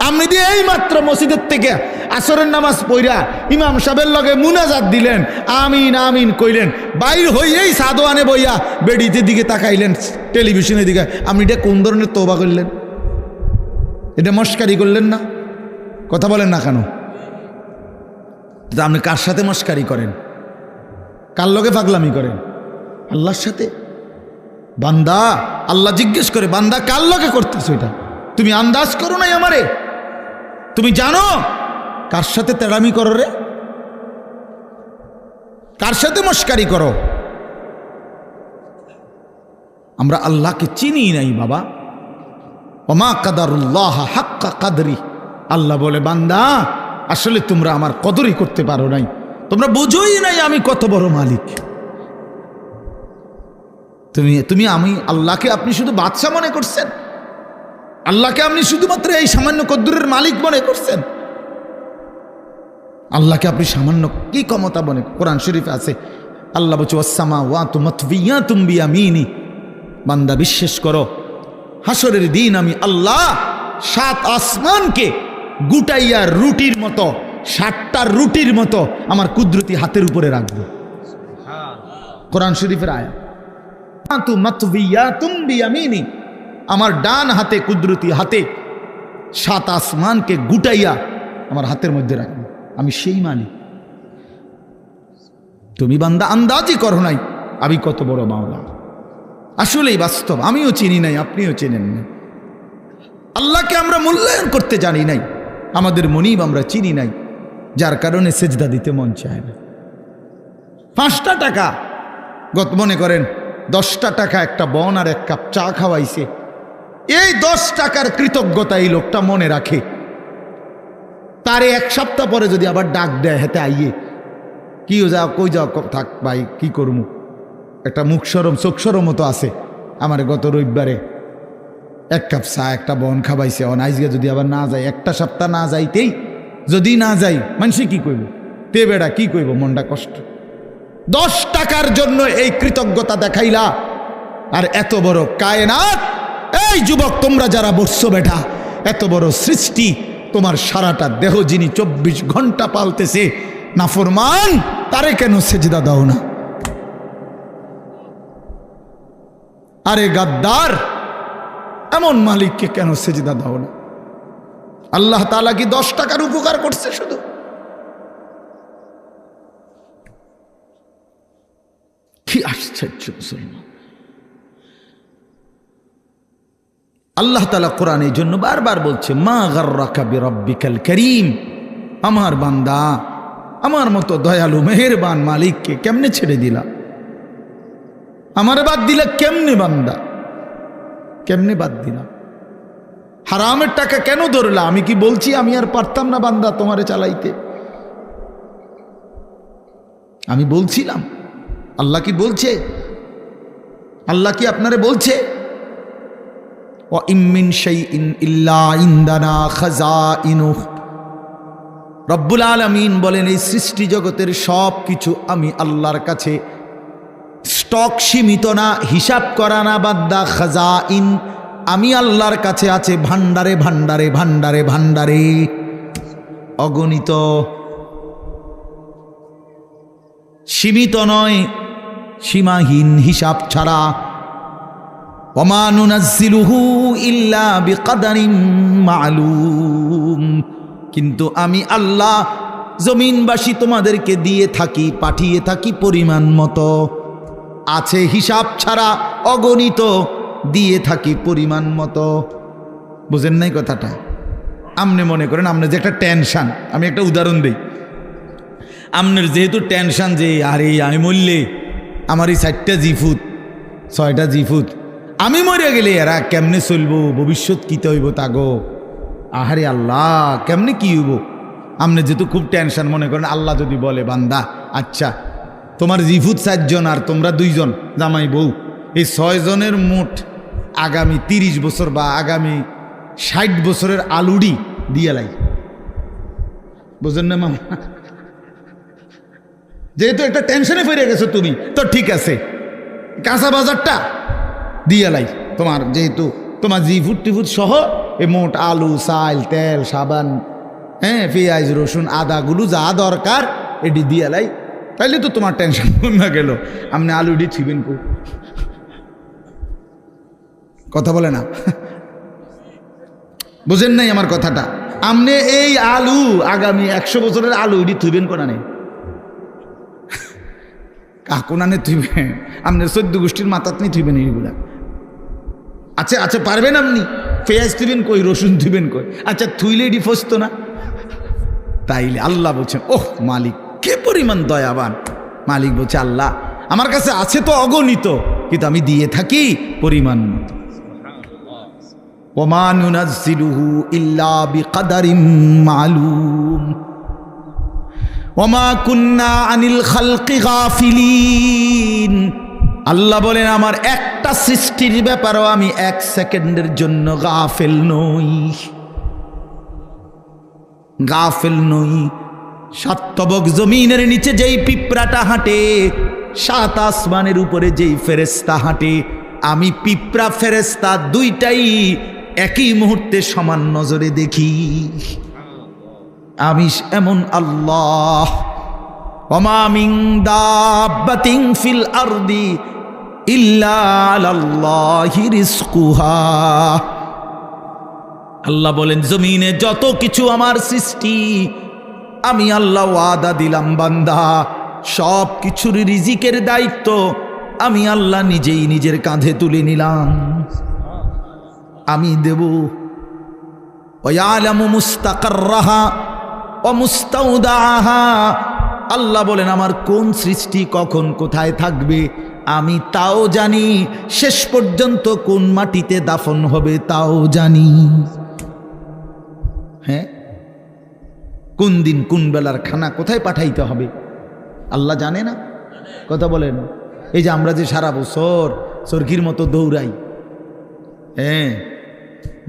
আপনি দিয়ে এই মাত্র মসজিদের থেকে আসরের নামাজ পড়া ইমাম সাহেবের লগে মুনাজাত দিলেন, আমিন আমিন কইলেন, বাইর হইয়েই সাদোয়ানে বইয়া বেডিতে দিকে তাকাইলেন, টেলিভিশনের দিকে, আপনি এটা কোন ধরনের তওবা করলেন? এটা মস্কারি করলেন না? কথা বলেন না কেন? আপনি কার সাথে মস্কারি করেন? কার লগে পাগলামি করেন? আল্লাহর সাথে। বান্দা আল্লাহ জিজ্ঞেস করে, বান্দা কার লগে করতেছো এটা? তুমি আন্দাজ করো নাই আমারে? তুমি জানো কার সাথে তেড়ামি করো রে? কার সাথে মস্কারি করো? আমরা আল্লাহকে চিনি নাই বাবা। ওমা কাদারুল্লাহ হাক্কা কাদরি, আল্লাহ বলে বান্দা আসলে তোমরা আমার কদরই করতে পারো নাই, তোমরা বুঝোই নাই আমি কত বড় মালিক। তুমি আমি আল্লাহকে আপনি শুধু বাদশা মনে করছেন, আল্লাহকে আপনি শুধুমাত্র এই সামান্য কদ্দুরের মালিক মনে করছেন, আল্লাহকে আপনি সামান্য কি ক্ষমতা মনে। কোরআন শরীফে আছে আল্লাহ বলছে ওয়াসসামাওয়াতু মাতবিয়াতুম বিয়ামিনি, বান্দা বিশ্বাস করো হাসরের দিন আমি আল্লাহ 7 আসমানকে গুটাইয়া রুটির মতো, 7টা রুটির মতো আমার কুদরতি হাতের উপরে রাখবো। কোরআন শরীফের আয়াত, মাতবিয়াতুম বিয়ামিনি, আমার ডান হাতে কুদরতি হাতে 7 আসমানকে গুটাইয়া আমার হাতের মধ্যে রাখবো, আমি সেই মালিক। তুমি বান্দা আন্দাজই করো নাই আমি কত বড় মাওলা। আসলেই বাস্তব, আমিও চিনি নাই, আপনিও চেনেন না। আল্লাহকে আমরা মূল্যায়ন করতে জানি নাই, আমাদের মনিব আমরা চিনি নাই, যার কারণে সেজদা দিতে মন চায় না। 5টা টাকা, মনে করেন 10টা টাকা একটা বন আর 1 কাপ চা খাওয়াইছে, এই 10 টাকার কৃতজ্ঞতা এই লোকটা মনে রাখে। তারে 1 সপ্তাহ পরে যদি আবার ডাক দেয়, হেতে আইয়ে কি যাও কই যাও, থাক ভাই কি করবো, একটা মুখ সরম চোখ সরম মতো আছে, আমার গত রবিবারে 1 কাপ চা একটা বন খাওয়াইছে, আইজকে যদি আবার না যায়, 1টা সপ্তাহ না যাইতেই যদি না যাই, মানুষে কি কইব, তে বেড়া কি কইব, মনটা কষ্ট। 10 টাকার জন্য এই কৃতজ্ঞতা দেখাইলা, আর এত বড় কায়নাত, এই যুবক তোমরা যারা বসছো বেটা, এত বড় সৃষ্টি, তোমার সারাটা দেহ যিনি 24 ঘন্টা পালতেছে, নাফরমান তারে কেন সেজদা দাও না? আরে গাদ্দার, এমন মালিককে কেন সেজদা দাও না? আল্লাহ তাআলা কি 10 টাকার উপকার করছে শুধু? কি আশ্চর্য মুসলমান! আল্লাহ তাআলা কোরআন এই জন্য বারবার বলছে, মা গাররাকা বিরাব্বিকাল কারীম, আমার বান্দা আমার মতো দয়ালু মেহেরবান মালিককে কেমনে ছেড়ে দিলা? আমার বাদ দিলা কেমনে বান্দা? কেমনে বাদ দিলা? হারামের টাকা কেন ধরলা? আমি কি বলছি আমি আর পারতাম না বান্দা তোমারে চালাইতে? আমি বলছিলাম, আল্লাহ কি বলছে? আল্লাহ কি আপনারে বলছে ওয়া ইমিন শাইইন ইল্লা ইনদানা খাযাইনুহু? রব্বুল আলামিন বলেন এই সৃষ্টি জগতের সব কিছু আমি আল্লাহর কাছে স্টক সীমিত না, হিসাব করা না, বাদ্দা খাযাইন আমি আল্লাহর কাছে আছে ভান্ডারে ভান্ডারে ভান্ডারে ভান্ডারে, অগণিত, সীমিত নয়, সীমাহীন, হিসাব ছাড়া। ওমা নুনাজ্জিলুহু ইল্লা বিকদারিন মালুম, কিন্তু আমি আল্লাহ জমিনবাসী তোমাদেরকে দিয়ে থাকি, পাঠিয়ে থাকি পরিমাণ মতো, আছে হিসাব ছাড়া, অগণিত, দিয়ে থাকি পরিমাণ মতো। বুঝেন নাই কথাটা? আপনি মনে করেন আপনার যে একটা টেনশন, আমি একটা উদাহরণ দিই, আপনার যেহেতু টেনশন যে আরে আমি মরলে আমার এই 4টা জিফুত 6টা জিফুত, আমি মরে গেলে এরা কেমনে চলবো, ভবিষ্যৎ কীতে হইব তাগো, আহারে আল্লাহ কেমনে কি হইব, আপনি যেহেতু খুব টেনশন, মনে করেন আল্লাহ যদি বলে বান্দা আচ্ছা তোমার জিফুত 4 জন আর তোমরা 2 জন জামাই বউ, এই 6 জনের মোট আগামী 30 বছর বা আগামী 60 বছরের আলুডি দিয়ে লাই। বুঝলেন না মামা? যেহেতু একটা টেনশনে ফিরে গেছো তুমি, তো ঠিক আছে কাঁচা বাজারটা দিয়ে লাই, তোমার যেহেতু তোমার জিফুট টিফুট সহ এই মোট আলু, চাল, তেল, সাবান, হ্যাঁ পেঁয়াজ, রসুন, আদাগুলো যা দরকার এটি দিয়ে লাই, তাইলে তো তোমার টেনশন না গেল। আপনি আলুডি ছিবেন কো? কথা বলে না, বুঝেন নাই আমার কথাটা? আপনি এই আলু আগামী 100 বছরের আলু এটি থুইবেন কোনা নেই, কাকুনানে থুইবেন, আপনি 14 গোষ্ঠীর মাথাত নিয়ে থুইবেন এইগুলা। আচ্ছা আচ্ছা পারবেন আপনি? পেঁয়াজ থুইবেন কই, রসুন থুইবেন কই? আচ্ছা থুইলে এটি ফসত না? তাইলে আল্লাহ বলছেন ওহ মালিক কে পরিমাণ দয়াবান। মালিক বলছে আল্লাহ আমার কাছে আছে তো অগণিত, কিন্তু আমি দিয়ে থাকি পরিমাণ মতো। ওমা নুনাজ্জিলুহু ইল্লা বিকদারিন মালুম ওমা কুন্না আনিল খালকি গাফিলিন। আল্লাহ বলেন আমার একটা সৃষ্টির ব্যাপারেও আমি 1 সেকেন্ডের জন্য গাফেল নই, গাফেল নই। 7 তবক জমিনের নিচে যেই পিঁপড়াটা হাঁটে, 7 আসমানের উপরে যেই ফেরেশতা হাঁটে, আমি পিঁপড়া ফেরেশতা দুইটাই একই মুহূর্তে সমান নজরে দেখি। আমি এমন আল্লাহ। ওমা মিন দাব্বাতিন ফিল আরদি ইল্লা আলাল্লাহি রিজকুহা। আল্লাহ বলেন জমিনে যত কিছু আমার সৃষ্টি, আমি আল্লাহ ওয়াদা দিলাম বান্দা সব কিছুর রিজিকের দায়িত্ব আমি আল্লাহ নিজেই নিজের কাঁধে তুলে নিলাম, আমি দেব। ওয়ালামু মুস্তাকাররাহা ওয়া মুস্তাউদাহা। আল্লাহ বলেন আমার কোন সৃষ্টি কখন কোথায় থাকবে আমি তাও জানি, শেষ পর্যন্ত কোন মাটিতে দাফন হবে তাও জানি। হ্যাঁ, কোন দিন কোন বেলার খানা কোথায় পাঠাইতে হবে আল্লাহ জানে না? কথা বলেন। এই যে আমরা যে সারা বছর চরকির মতো দৌড়াই, হ্যাঁ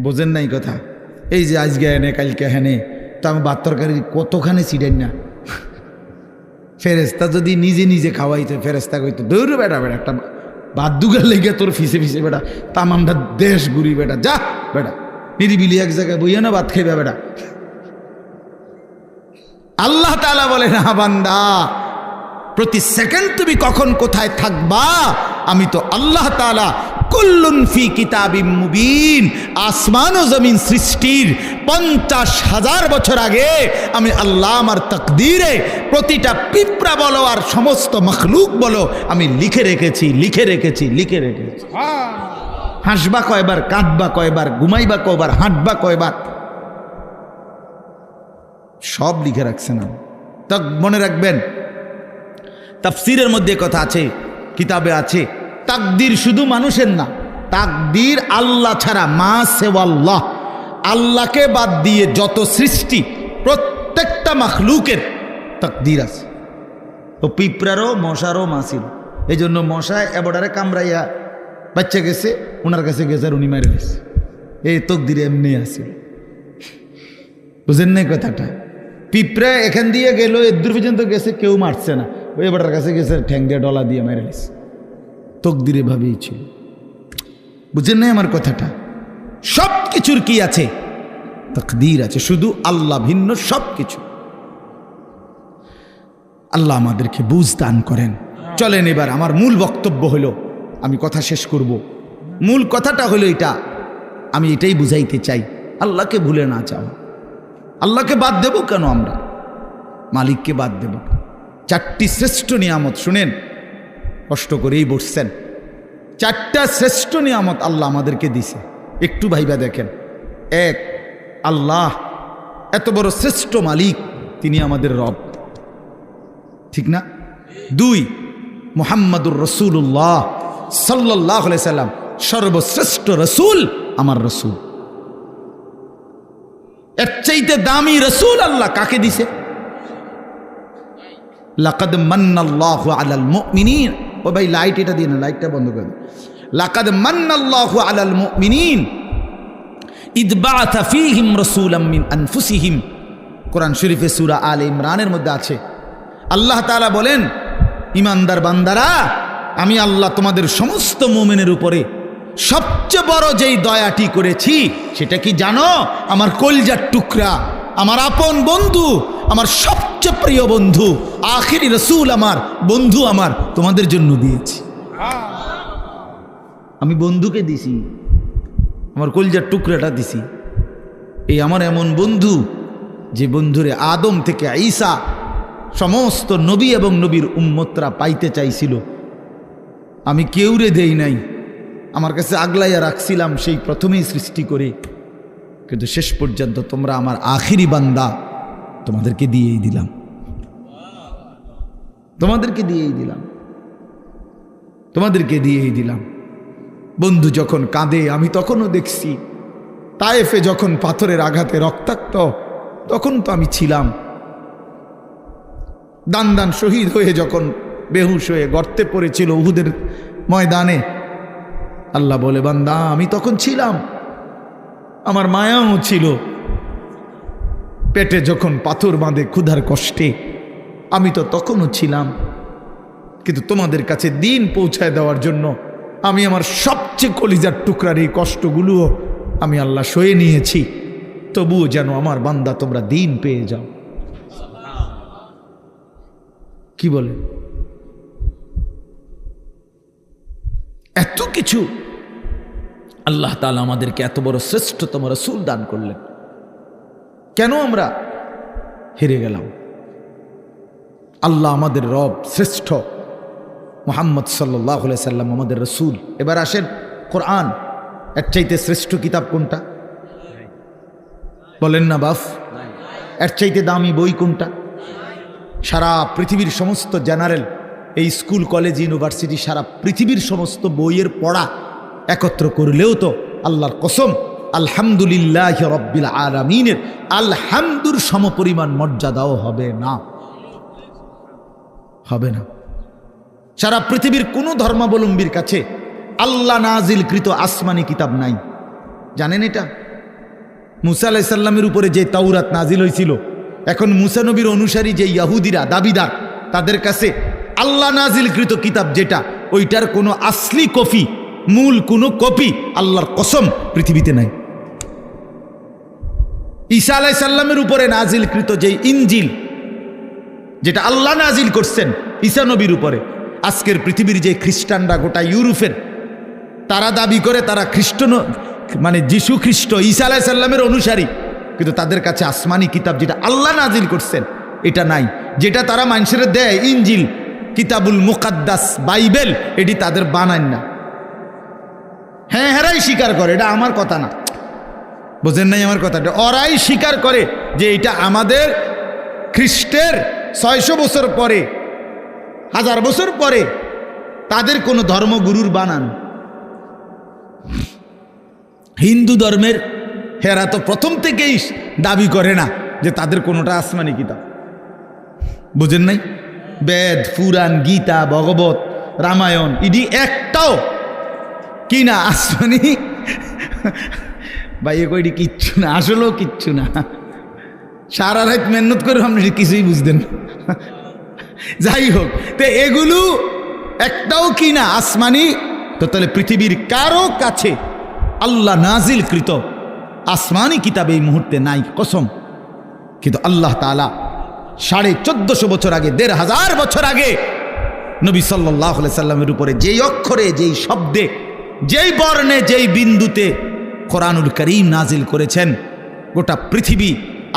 বোঝেন নাই কথা? এই যে আজকে হেনে কালকে হেনে, তো আমি ভাত তরকারি কতখানি ছিড়েন না। ফেরেস্তা যদি নিজে নিজে খাওয়াইতো, ফেরেস্তা কইতো দৌড় বেটা বেটা একটা ভাত দুগার লেগে তোর ফিসে ফিসে বেটা তামামটা দেশ ঘুরি বেটা, যা বেটা নিরিবিলি এক জায়গায় বইয়া না ভাত খাইবে বেটা। আল্লাহ তাআলা বলে না বান্দা প্রতি সেকেন্ড তুমি কখন কোথায় থাকবা আমি তো আল্লাহ তাআলা কুল্লুন ফি কিতাবিম মুবিন। আসমান ও জমিন সৃষ্টির 50,000 বছর আগে আমি আল্লাহ আমার তাকদীরে প্রতিটা পিঁপড়া বলো আর সমস্ত মখলুক বলো আমি লিখে রেখেছি, লিখে রেখেছি, লিখে রেখেছি। হাসবা কয়বার, কাঁদবা কয়বার, ঘুমাইবা কয়বার, হাঁটবা কয়বার, সব লিখে রাখছেন। তা মনে রাখবেন তাফসীরের মধ্যে কথা আছে, কিতাবে আছে, তাকদীর শুধু মানুষের না, তাকদীর আল্লাহ ছাড়া, মা সেওয়াল্লাহ, আল্লাহকে বাদ দিয়ে যত সৃষ্টি প্রত্যেকটা মাখলুকের তাকদীর আছে। ও পিঁপড়ারও মশারও মা ছিল। এই জন্য মশায় এবডারে কামড়াইয়া বাচ্চা গেছে, ওনার কাছে গেছে আর উনি মেরে গেছে। এই তকদিরে এমনি আসিল। বুঝেন নাই কথাটা? পিঁপড়া এখান দিয়ে গেল, এদূর পর্যন্ত গেছে, কেউ মারছে না, ওই এবারের কাছে গেছে ঠ্যাং দিয়ে ডলা দিয়ে মেরে গেছে। তকদিরে ভাবেই ছিল। বুঝেন নাই আমার কথাটা? সব কিছুর কি আছে? তকদির আছে, শুধু আল্লাহ ভিন্ন সব কিছু। আল্লাহ আমাদেরকে বুঝ দান করেন। চলেন এবার আমার মূল বক্তব্য হলো, আমি কথা শেষ করব। মূল কথাটা হলো এটা, আমি এটাই বুঝাইতে চাই, আল্লাহকে ভুলে না চাও। আল্লাহকে বাদ দেব কেন আমরা? মালিককে বাদ দেব? চারটি শ্রেষ্ঠ নিয়ামত শুনেন, কষ্ট করেই বসছেন। চারটা শ্রেষ্ঠ নিয়ামত আল্লাহ আমাদেরকে দিছে, একটু ভাইবা দেখেন। এক, আল্লাহ এত বড় শ্রেষ্ঠ মালিক, তিনি আমাদের রব, ঠিক না? দুই, মুহাম্মাদুর রাসূলুল্লাহ সাল্লাল্লাহু আলাইহি সাল্লাম সর্বশ্রেষ্ঠ রসুল, আমার রসুল। এর চাইতে দামি রসুল আল্লাহ কাকে দিছে? লাকাদ মান্নাল্লাহু আলাল মুমিনিন। ও ভাই লাইট এটা দিন, লাইটটা বন্ধ করে দিন। লাকাদ মান্নাল্লাহু আলাল মুমিনিন ইদ বাআথা ফীহিম রাসূলাম মিন আনফুসিহিম। কোরআন শরীফে সূরা আলে ইমরানের মধ্যে আছে। আল্লাহ তাআলা বলেন, ইমানদার বান্দারা, আমি আল্লাহ তোমাদের সমস্ত মুমিনের উপরে সবচেয়ে বড় যেই দয়াটি করেছি সেটা কি জানো? আমার কলিজার টুকরা, আমার আপন বন্ধু, আমার সবচেয়ে প্রিয় বন্ধু, আখিরি রসুল, আমার বন্ধু, আমার তোমাদের জন্য দিয়েছি। আমি বন্ধুকে দিছি, আমার কলিজার টুকরাটা দিছি। এই আমার এমন বন্ধু, যে বন্ধুরে আদম থেকে ঈসা সমস্ত নবী এবং নবীর উম্মতরা পাইতে চাইছিল, আমি কেউরে দেই নাই, আমার কাছে আগলাইয়া রাখছিলাম সেই প্রথমেই সৃষ্টি করে। কিন্তু শেষ পর্যন্ত তোমরা আমার আখিরি বান্দা, তোমাদেরকে দিয়েই দিলাম, তোমাদেরকে দিয়েই দিলাম, তোমাদেরকে দিয়েই দিলাম। বন্ধু যখন কাঁদে আমি তখনও দেখছি, তায়েফে যখন পাথরের আঘাতে রক্তাক্ত, তখন তো আমি ছিলাম। দান দান শহীদ হয়ে যখন বেহুশ হয়ে গর্তে পড়েছিল উহুদের ময়দানে, আল্লাহ বলে, বান্দা আমি তখন ছিলাম, আমার মায়াও ছিল। পেটে যখন পাথর বাঁধে ক্ষুধার কষ্টে, আমি তো তখনও ছিলাম। কিন্তু তোমাদের কাছে দিন পৌঁছায় দেওয়ার জন্য আমি আমার সবচেয়ে কলিজার টুকরার এই কষ্টগুলোও আমি আল্লাহ সয়ে নিয়েছি, তবুও যেন আমার বান্দা তোমরা দিন পেয়ে যাও। কি বলে? এত কিছু আল্লাহ তাআলা আমাদেরকে এত বড় শ্রেষ্ঠতম রাসূল দান করলেন, কেন আমরা হেরে গেলাম? আল্লাহ আমাদের রব, শ্রেষ্ঠ মুহাম্মদ সাল্লাল্লাহু আলাইহি সাল্লাম আমাদের রাসূল। এবার আসেন, কোরআন এর চাইতে শ্রেষ্ঠ কিতাব কোনটা? বলেন না বাফ। এর চাইতে দামি বই কোনটা? সারা পৃথিবীর সমস্ত জেনারেল, এই স্কুল কলেজ ইউনিভার্সিটি, সারা পৃথিবীর সমস্ত বইয়ের পড়া একত্র করলেও তো আল্লাহর কসম আলহামদুলিল্লাহি রাব্বিল আলামিনের আলহামদুর সমপরিমাণ মর্যাদাও হবে না, হবে না। সারা পৃথিবীর কোনো ধর্মাবলম্বীর কাছে আল্লাহ নাজিলকৃত আসমানি কিতাব নাই, জানেন এটা? মুসা আলাইহিস সালামের উপরে যে তাওরাত নাজিল হয়েছিল, এখন মুসা নবীর অনুসারী যে ইহুদিরা দাবিদার, তাদের কাছে আল্লাহ নাজিলকৃত কিতাব যেটা, ওইটার কোনো আসলি কপি, মূল কোনো কপি আল্লাহর কসম পৃথিবীতে নাই। ঈসা আলাইহিস সালামের উপরে নাজিলকৃত যে ইনজিল, যেটা আল্লাহ নাজিল করছেন ঈসা নবীর উপরে, আজকের পৃথিবীর যে খ্রিস্টানরা, গোটা ইউরোপের, তারা দাবি করে তারা খ্রিস্ট, মানে যিশু খ্রিস্ট ঈসা আলাইহিস সালামের অনুসারী, কিন্তু তাদের কাছে আসমানি কিতাব যেটা আল্লাহ নাজিল করছেন এটা নাই। যেটা তারা মানুষের দেয় ইনজিল, কিতাবুল মুকাদ্দাস, বাইবেল, এটি তাদের বানান না। হ্যাঁ, হেরাই স্বীকার করে, এটা আমার কথা না, বোঝেন নাই আমার কথাটা? ওরাই স্বীকার করে যে এটা আমাদের খ্রিস্টের 600 বছর পরে, 1000 বছর পরে তাদের কোনো ধর্মগুরুর বানান। হিন্দু ধর্মের হেরা তো প্রথম থেকেই দাবি করে না যে তাদের কোনোটা আসমানি কিতাব, বুঝেন নাই? বেদ, পুরাণ, গীতা, ভগবত, রামায়ণ ইডি একটাও কি না আসমানি ভাই এ কইডি কিচ্ছু না, আসলেও কিচ্ছু না। সারা রাত মেহনত করে আপনি কিছুই বুঝতেন না। যাই হোক, তো এগুলো একটাও কি না আসমানি। তো তাহলে পৃথিবীর কারো কাছে আল্লাহ নাজিলকৃত আসমানি কিতাব এই মুহূর্তে নাই, কসম। কিন্তু আল্লাহ তাআলা 1450 বছর আগে, 1500 বছর আগে নবী সাল্লাল্লাহু আলাইহি সাল্লামের উপরে যেই অক্ষরে, যেই শব্দে, যেই বর্ণে, যেই বিন্দুতে কোরআনুল কারীম নাজিল করেছেন, গোটা পৃথিবী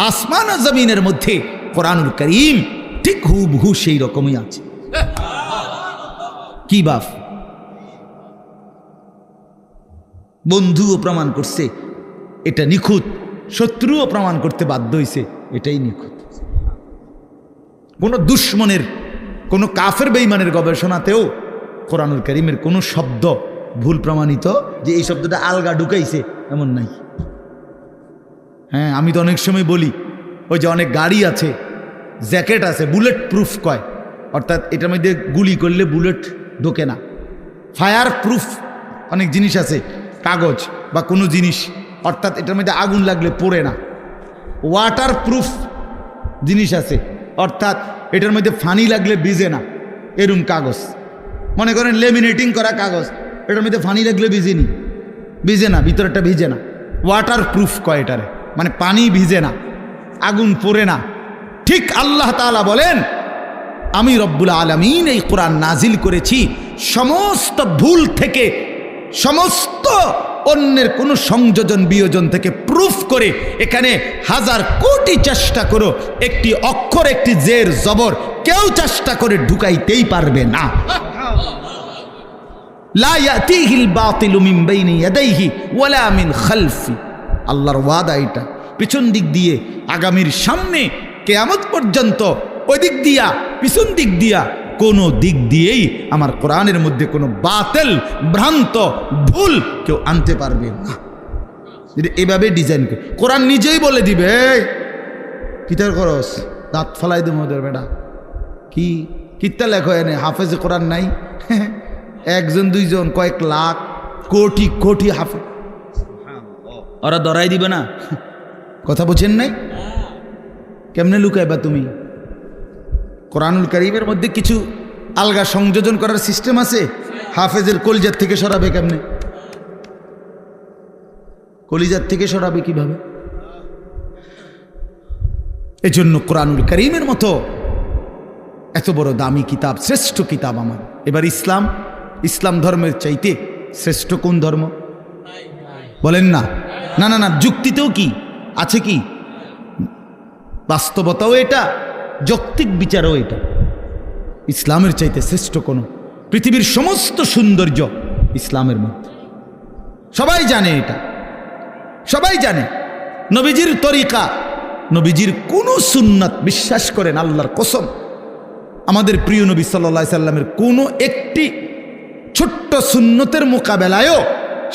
আসমান ও জমিনের মধ্যে কোরআনুল কারীম ঠিক হুবহু সেই রকমই আছে। কি বাপ, বন্ধুও প্রমাণ করছে এটা নিখুঁত, শত্রুও প্রমাণ করতে বাধ্য হয়েছে এটাই নিখুঁত। কোন দুশ্মনের, কোন কাফের বেঈমানের গবেষণাতেও কোরআনুল কারীমের কোনো শব্দ ভুল প্রমাণিত যে এই শব্দটা আলগা ঢুকাইছে এমন নাই। হ্যাঁ, আমি তো অনেক সময় বলি, ওই যে অনেক গাড়ি আছে, জ্যাকেট আছে, বুলেট প্রুফ কয়, অর্থাৎ এটার মধ্যে গুলি করলে বুলেট ঢোকে না। ফায়ার প্রুফ অনেক জিনিস আছে, কাগজ বা কোনো জিনিস, অর্থাৎ এটার মধ্যে আগুন লাগলে পড়ে না। ওয়াটার প্রুফ জিনিস আছে, অর্থাৎ এটার মধ্যে ফানি লাগলে ভিজে না, এরম কাগজ। মনে করেন লেমিনেটিং করা কাগজ, এটার মধ্যে ফানি লাগলে ভিজে না, ভিতরেরটা ভিজে না। ওয়াটার প্রুফ কয় এটারে, মানে পানি ভিজে না, আগুন পড়ে না। ঠিক আল্লাহ তাআলা বলেন, আমি রব্বুল আলামিন এই কোরআন নাজিল করেছি সমস্ত ভুল থেকে, সমস্ত অন্যের কোনো সংযোজন বিয়োজন থেকে প্রুফ করে। এখানে 1000 কোটি চেষ্টা করো, একটি অক্ষর, একটি জের জবর কেউ চেষ্টা করে ঢুকাইতেই পারবে না। লা ইয়াতিহিল বাতিলু মিন বাইনি ইয়াদাইহি ওয়ালা মিন খালফি। আল্লাহর ওয়াদা এটা, পিছন দিক দিয়ে, আগামীর সামনে কিয়ামত পর্যন্ত, ওই দিক দিয়া, পিছন দিক দিয়া, কোনো দিক দিয়েই আমার কোরআনের মধ্যে কোনো বাতিল, ভ্রান্ত, ভুল কেউ আনতে পারবে না। যদি এভাবে ডিজাইন করে কোরআন নিজেই বলে দিবে, কিতার করস দাঁত ফালাই দেব ওদের বেটা, কি কিতা লেখো এনে হাফেজে কোরআন নাই, একজন দুইজন, কয়েক লাখ, কোটি কোটি হাফেজ, ওরা ধরাই দিবে না। কথা বোঝেন নাই? কেমনে লুকাইবা তুমি? কোরআনুল কারীমের মধ্যে কিছু আলগা সংযোজন করার সিস্টেম আছে। হাফেজের কলিজার থেকে সরাবে কেমনে? কলিজার থেকে সরাবে কিভাবে? এজন্য কোরআনুল কারীমের মতো এত বড় দামি কিতাব, শ্রেষ্ঠ কিতাব আমার। এবার ইসলাম ধর্মের চাইতে শ্রেষ্ঠ কোন ধর্ম বলেন না? না না না, যুক্তিতেও কি আছে, কি বাস্তবতাও এটা, যৌক্তিক বিচারও এটা। ইসলামের চাইতে শ্রেষ্ঠ কোন, পৃথিবীর সমস্ত সৌন্দর্য ইসলামের মধ্যে। সবাই জানে এটা, সবাই জানে। নবীজির তরিকা, নবীজির কোনো সুন্নাত, বিশ্বাস করেন আল্লাহর কসম, আমাদের প্রিয় নবী সাল্লাল্লাহু আলাইহি সাল্লামের কোনো একটি ছোট্ট সুন্নতের মোকাবেলায়ও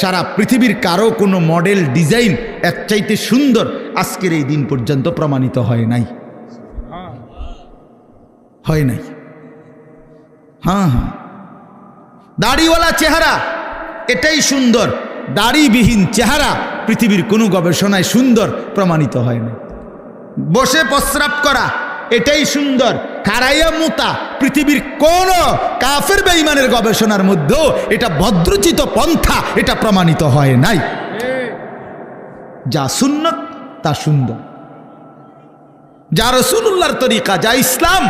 সারা পৃথিবীর কারো কোনো মডেল, ডিজাইন এর চাইতে সুন্দর আজকের এই দিন পর্যন্ত প্রমাণিত হয় নাই, হয় নাই। হ্যাঁ হ্যাঁ, দাড়িওয়ালা চেহারা এটাই সুন্দর, দাড়িবিহীন চেহারা পৃথিবীর কোনো গবেষণায় সুন্দর প্রমাণিত হয় না। বসে প্রস্রাব করা এটাই সুন্দর, খাড়াইয়া মুতা পৃথিবীর কোন কাফের বেঈমানের গবেষণার মধ্যেও এটা ভদ্রচিত পন্থা, এটা প্রমাণিত হয় নাই। যা সুন্নত তা সুন্দর, যা রাসূলুল্লাহর তরিকা, যা ইসলাম,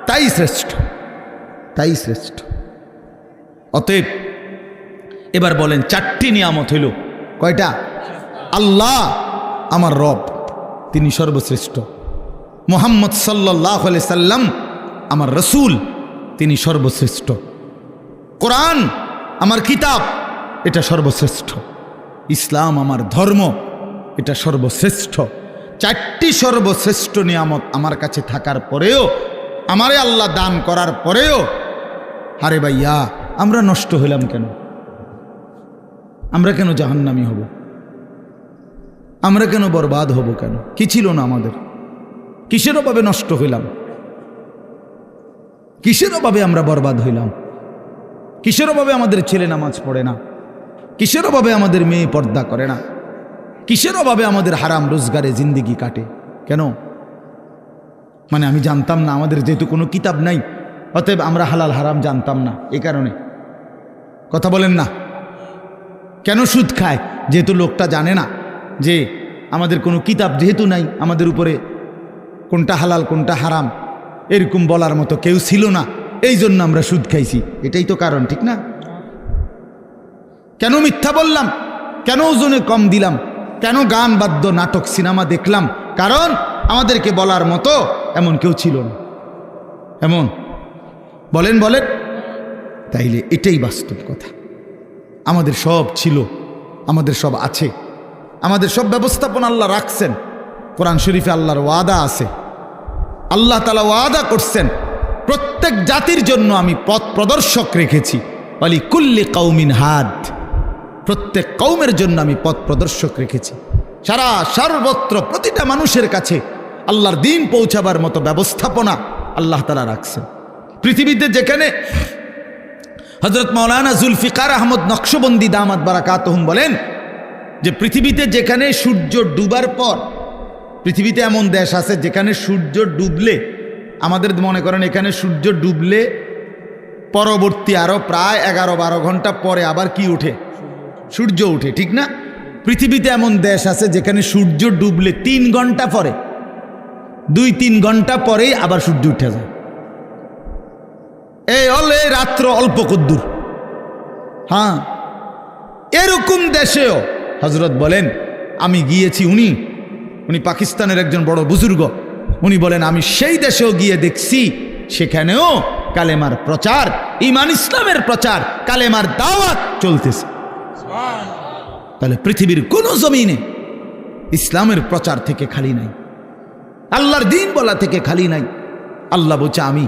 তাই শ্রেষ্ঠ, তাই শ্রেষ্ঠ। অতএব এবার বলেন, 4টি নিয়ামত হইল, কয়টা? আল্লাহ আমার রব, তিনি সর্বশ্রেষ্ঠ। মুহাম্মদ সাল্লাল্লাহু আলাইহি সাল্লাম আমার রসুল, তিনি সর্বশ্রেষ্ঠ। কোরআন আমার কিতাব, এটা সর্বশ্রেষ্ঠ। ইসলাম আমার ধর্ম, এটা সর্বশ্রেষ্ঠ। 4টি সর্বশ্রেষ্ঠ নিয়ামত আমার কাছে থাকার পরেও, আমারে আল্লাহ দান করার পরেও, আরে ভাইয়া আমরা নষ্ট হইলাম কেন? আমরা কেন জাহান্নামী হব? আমরা কেন বরবাদ হব? কেন? কি ছিল না আমাদের? কিসের অভাবে নষ্ট হইলাম? কিসের অভাবে আমরা বরবাদ হইলাম? কিসের অভাবে আমাদের ছেলে নামাজ পড়ে না? কিসের অভাবে আমাদের মেয়ে পর্দা করে না? কিসের অভাবে আমাদের হারাম রোজগারে জিন্দিগি কাটে? কেন? মানে আমি জানতাম না, আমাদের যেহেতু কোনো কিতাব নাই, অতএব আমরা হালাল হারাম জানতাম না, এই কারণে। কথা বলেন না? কেন সুদ খায়? যেহেতু লোকটা জানে না যে আমাদের কোনো কিতাব যেহেতু নাই, আমাদের উপরে কোনটা হালাল কোনটা হারাম এরকম বলার মতো কেউ ছিল না, এই জন্য আমরা সুদ খাইছি। এটাই তো কারণ, ঠিক না? কেন মিথ্যা বললাম? কেন ওজনে কম দিলাম? কেন গান বাদ্য নাটক সিনেমা দেখলাম? কারণ আমাদেরকে বলার মতো এমন কেউ ছিল না। এমন বলেন বলেন, তাইলে এটাই বাস্তব কথা। আমাদের সব ছিল, আমাদের সব আছে, আমাদের সব ব্যবস্থাপনা আল্লাহ রাখছেন। কোরআন শরীফে আল্লাহর ওয়াদা আছে, আল্লাহ তাআলা ওয়াদা করছেন প্রত্যেক জাতির জন্য আমি পথ প্রদর্শক রেখেছি। ওয়ালি কুল্লি কওমিন হাদ, প্রত্যেক কওমের জন্য আমি পথ প্রদর্শক রেখেছি। সর্বত্র প্রতিটা মানুষের কাছে আল্লাহর দ্বীন পৌঁছাবার মতো ব্যবস্থাপনা আল্লাহ তাআলা রাখছেন। পৃথিবীতে যেখানে হযরত মাওলানা জুলফিকার আহমদ নকশবন্দি দামাত বারাকাতুহুম বলেন যে পৃথিবীতে যেখানে সূর্য ডুবার পর, পৃথিবীতে এমন দেশ আছে যেখানে সূর্য ডুবলে, আমাদের মনে করেন এখানে সূর্য ডুবলে পরবর্তী আরো প্রায় 11-12 ঘন্টা পরে আবার কি উঠে? সূর্য উঠে, ঠিক না? পৃথিবীতে এমন দেশ আছে যেখানে সূর্য ডুবলে 3 ঘন্টা পরে, 2-3 ঘন্টা পরেই আবার সূর্য উঠে যায়। এই রাত্র অল্প কদ্দুর। হ্যাঁ, এরকম দেশেও হযরত বলেন আমি গিয়েছি, উনি পাকিস্তানের একজন বড় বুজুর্গ, উনি বলেন আমি সেই দেশেও গিয়ে দেখছি সেখানেও কালেমার প্রচার, ঈমান ইসলামের প্রচার, কালেমার দাওয়াত চলতেছে। তাহলে পৃথিবীর কোন জমিনে ইসলামের প্রচার থেকে খালি নাই, আল্লাহর দ্বীন বলা থেকে খালি নাই। আল্লাহ বলছে আমি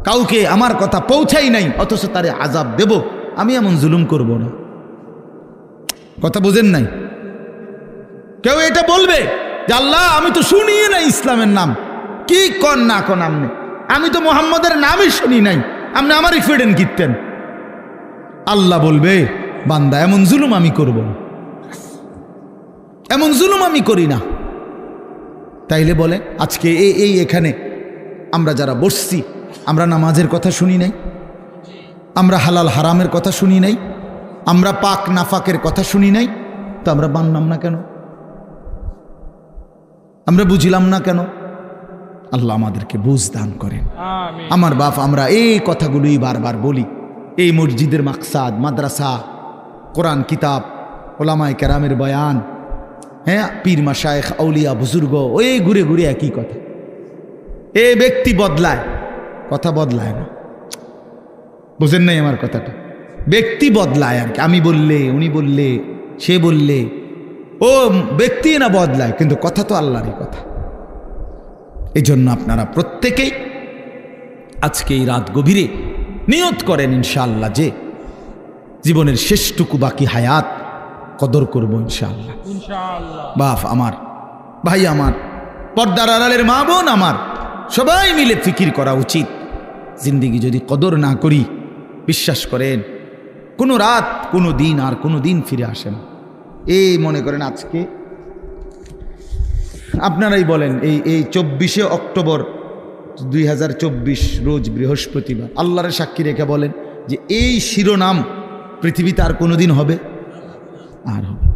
কাউকে আমার কথা পৌঁছাই নাই অথচ তারে আযাব দেব, আমি এমন জুলুম করব না। কথা বুঝেন নাই? কেউ এটা বলবে যে আল্লাহ আমি তো শুনিয়ে নাই ইসলামের নাম, কি কন না কন আমনে, আমি তো মুহাম্মদের নামই শুনি নাই, আপনি আমারই ফেডেন কিনতেন। আল্লাহ বলবে বান্দা এমন জুলুম আমি করব না, এমন জুলুম আমি করি না। তাইলে বলে আজকে এখানে আমরা যারা বসছি, আমরা নামাজের কথা শুনি নাই, আমরা হালাল হারামের কথা শুনি নাই, আমরা পাক নাফাকের কথা শুনি নাই, তো আমরা মানলাম না কেন? আমরা বুঝলাম না কেন? আল্লাহ আমাদেরকে বুঝ দান করেন। আমার বাপ, আমরা এই কথাগুলোই বারবার বলি। এই মসজিদের মাকসাদ, মাদ্রাসা, কোরআন কিতাব, ওলামায়ে কেরামের বয়ান, হ্যাঁ, পীর মাশায়েখ আউলিয়া বুজুর্গ, ওই ঘুরে ঘুরে একই কথা। এ ব্যক্তি বদলায়, কথা বদলায় না। বুঝেন নাই আমার কথাটা? ব্যক্তি বদলায় আর কি, আমি বললে, উনি বললে, সে বললে, ও ব্যক্তি না বদলায়, কিন্তু কথা তো আল্লাহরই কথা। এই জন্য আপনারা প্রত্যেকেই আজকে এই রাত গভীরে নিয়ত করেন ইনশাআল্লাহ যে জীবনের শেষটুকু বাকি হায়াত কদর করব ইনশাআল্লাহ। বাপ আমার, ভাই আমার, পর্দার আড়ালের মা বোন আমার, সবাই মিলে ফিকির করা উচিত। জিন্দিগি যদি কদর না করি, বিশ্বাস করেন কোনো রাত, কোনো দিন আর কোনো দিন ফিরে আসে না। এই মনে করেন আজকে আপনারাই বলেন, এই 24শে অক্টোবর 2024 রোজ বৃহস্পতিবার, আল্লাহর সাক্ষী রেখে বলেন যে এই শিরোনাম পৃথিবীতে আর কোনোদিন হবে? আর হবে।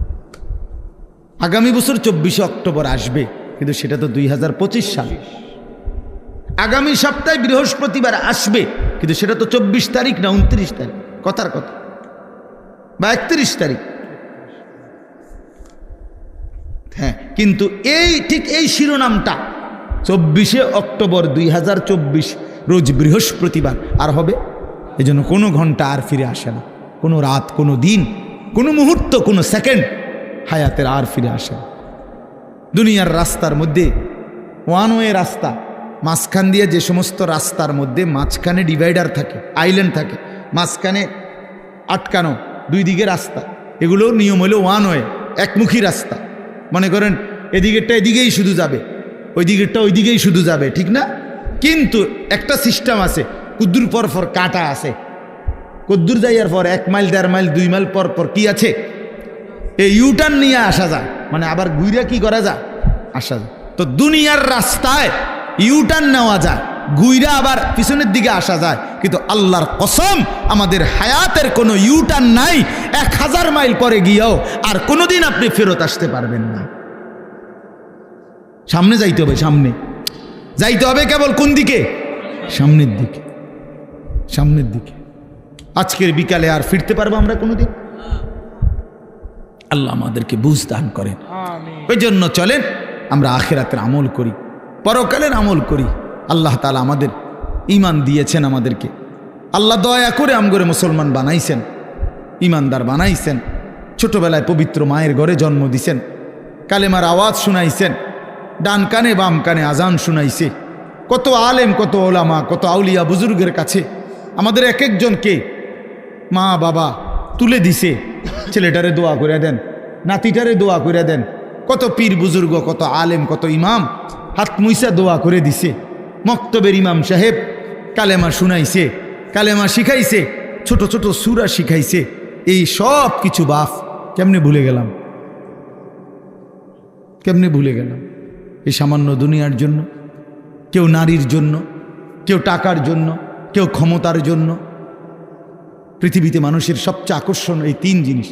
আগামী বছর 24শে অক্টোবর আসবে, কিন্তু সেটা তো 2025 সাল। আগামী সপ্তাহে বৃহস্পতিবার আসবে, কিন্তু সেটা তো 24 তারিখ না 29 তারিখ, কথার কথা, বা 31 তারিখ। হ্যাঁ, কিন্তু ঠিক এই শিরোনামটা 24শে অক্টোবর 2024 রোজ বৃহস্পতিবার আর হবে। এই জন্য কোনো ঘন্টা আর ফিরে আসে না, কোনো রাত, কোনো দিন, কোনো মুহূর্ত, কোনো সেকেন্ড হায়াতের আর ফিরে আসে না। দুনিয়ার রাস্তার মধ্যে ওয়ান ওয়ে রাস্তা, মাঝখান দিয়ে যে সমস্ত রাস্তার মধ্যে মাঝখানে ডিভাইডার থাকে, আইল্যান্ড থাকে, মাঝখানে আটকানো, দুই দিকে রাস্তা, এগুলো নিয়ম হলো ওয়ান ওয়ে, একমুখী রাস্তা। মনে করেন এদিকেরটা এদিকেই শুধু যাবে, ওই দিকেরটা ওই দিকেই শুধু যাবে, ঠিক না? কিন্তু একটা সিস্টেম আছে, কুদ্দুর পর পর কাটা আছে, কুদ্দুর যাইয়ার পর 1 মাইল 1.5 মাইল 2 মাইল পর পর কি আছে, এই ইউটার্ন নিয়ে আসা যায়, মানে আবার ঘুরে কি করা যায়, আসা যায়। তো দুনিয়ার রাস্তায় ইউটার্ন নেওয়া যায়, ঘুইরা আবার পিছনের দিকে আসা যায়, কিন্তু আল্লাহর কসম আমাদের হায়াতের কোনো ইউটার্ন নাই। 1000 মাইল পরে গিয়েও আর কোনোদিন আপনি ফেরত আসতে পারবেন না। সামনে যাইতে হবে, সামনে যাইতে হবে, কেবল কোন দিকে, সামনের দিকে, সামনের দিকে। আজকের বিকালে আর ফিরতে পারবো আমরা কোনোদিন? আল্লাহ আমাদেরকে বুঝ দান করেন। ওই জন্য চলেন আমরা আখিরাতের আমল করি, পরকালের আমল করি। আল্লাহ তাআলা আমাদের ঈমান দিয়েছেন, আমাদেরকে আল্লাহ দয়া করে আমগরে মুসলমান বানাইছেন, ঈমানদার বানাইছেন। ছোটবেলায় পবিত্র মায়ের ঘরে জন্ম দিছেন, কালেমার আওয়াজ শুনাইছেন, ডান কানে বাম কানে আজান শুনাইছে। কত আলেম, কত ওলামা, কত আউলিয়া বুজুর্গের কাছে আমাদের এক একজনকে মা বাবা তুলে দিছে, ছেলেটারে দোয়া করে দেন, নাতিটারে দোয়া করে দেন। কত পীর বুজুর্গ, কত আলেম, কত ইমাম হাত মুইসা দোয়া করে দিছে। মক্তবের ইমাম সাহেব কালেমা শুনাইছে, কালেমা শিখাইছে, ছোট ছোট সূরা শিখাইছে। এই সব কিছু বাপ কেমনে ভুলে গেলাম, কেমনে ভুলে গেলাম? এই সামান্য দুনিয়ার জন্য, কেউ নারীর জন্য, কেউ টাকার জন্য, কেউ ক্ষমতার জন্য। পৃথিবীতে মানুষের সবচেয়ে আকর্ষণ এই 3 জিনিস,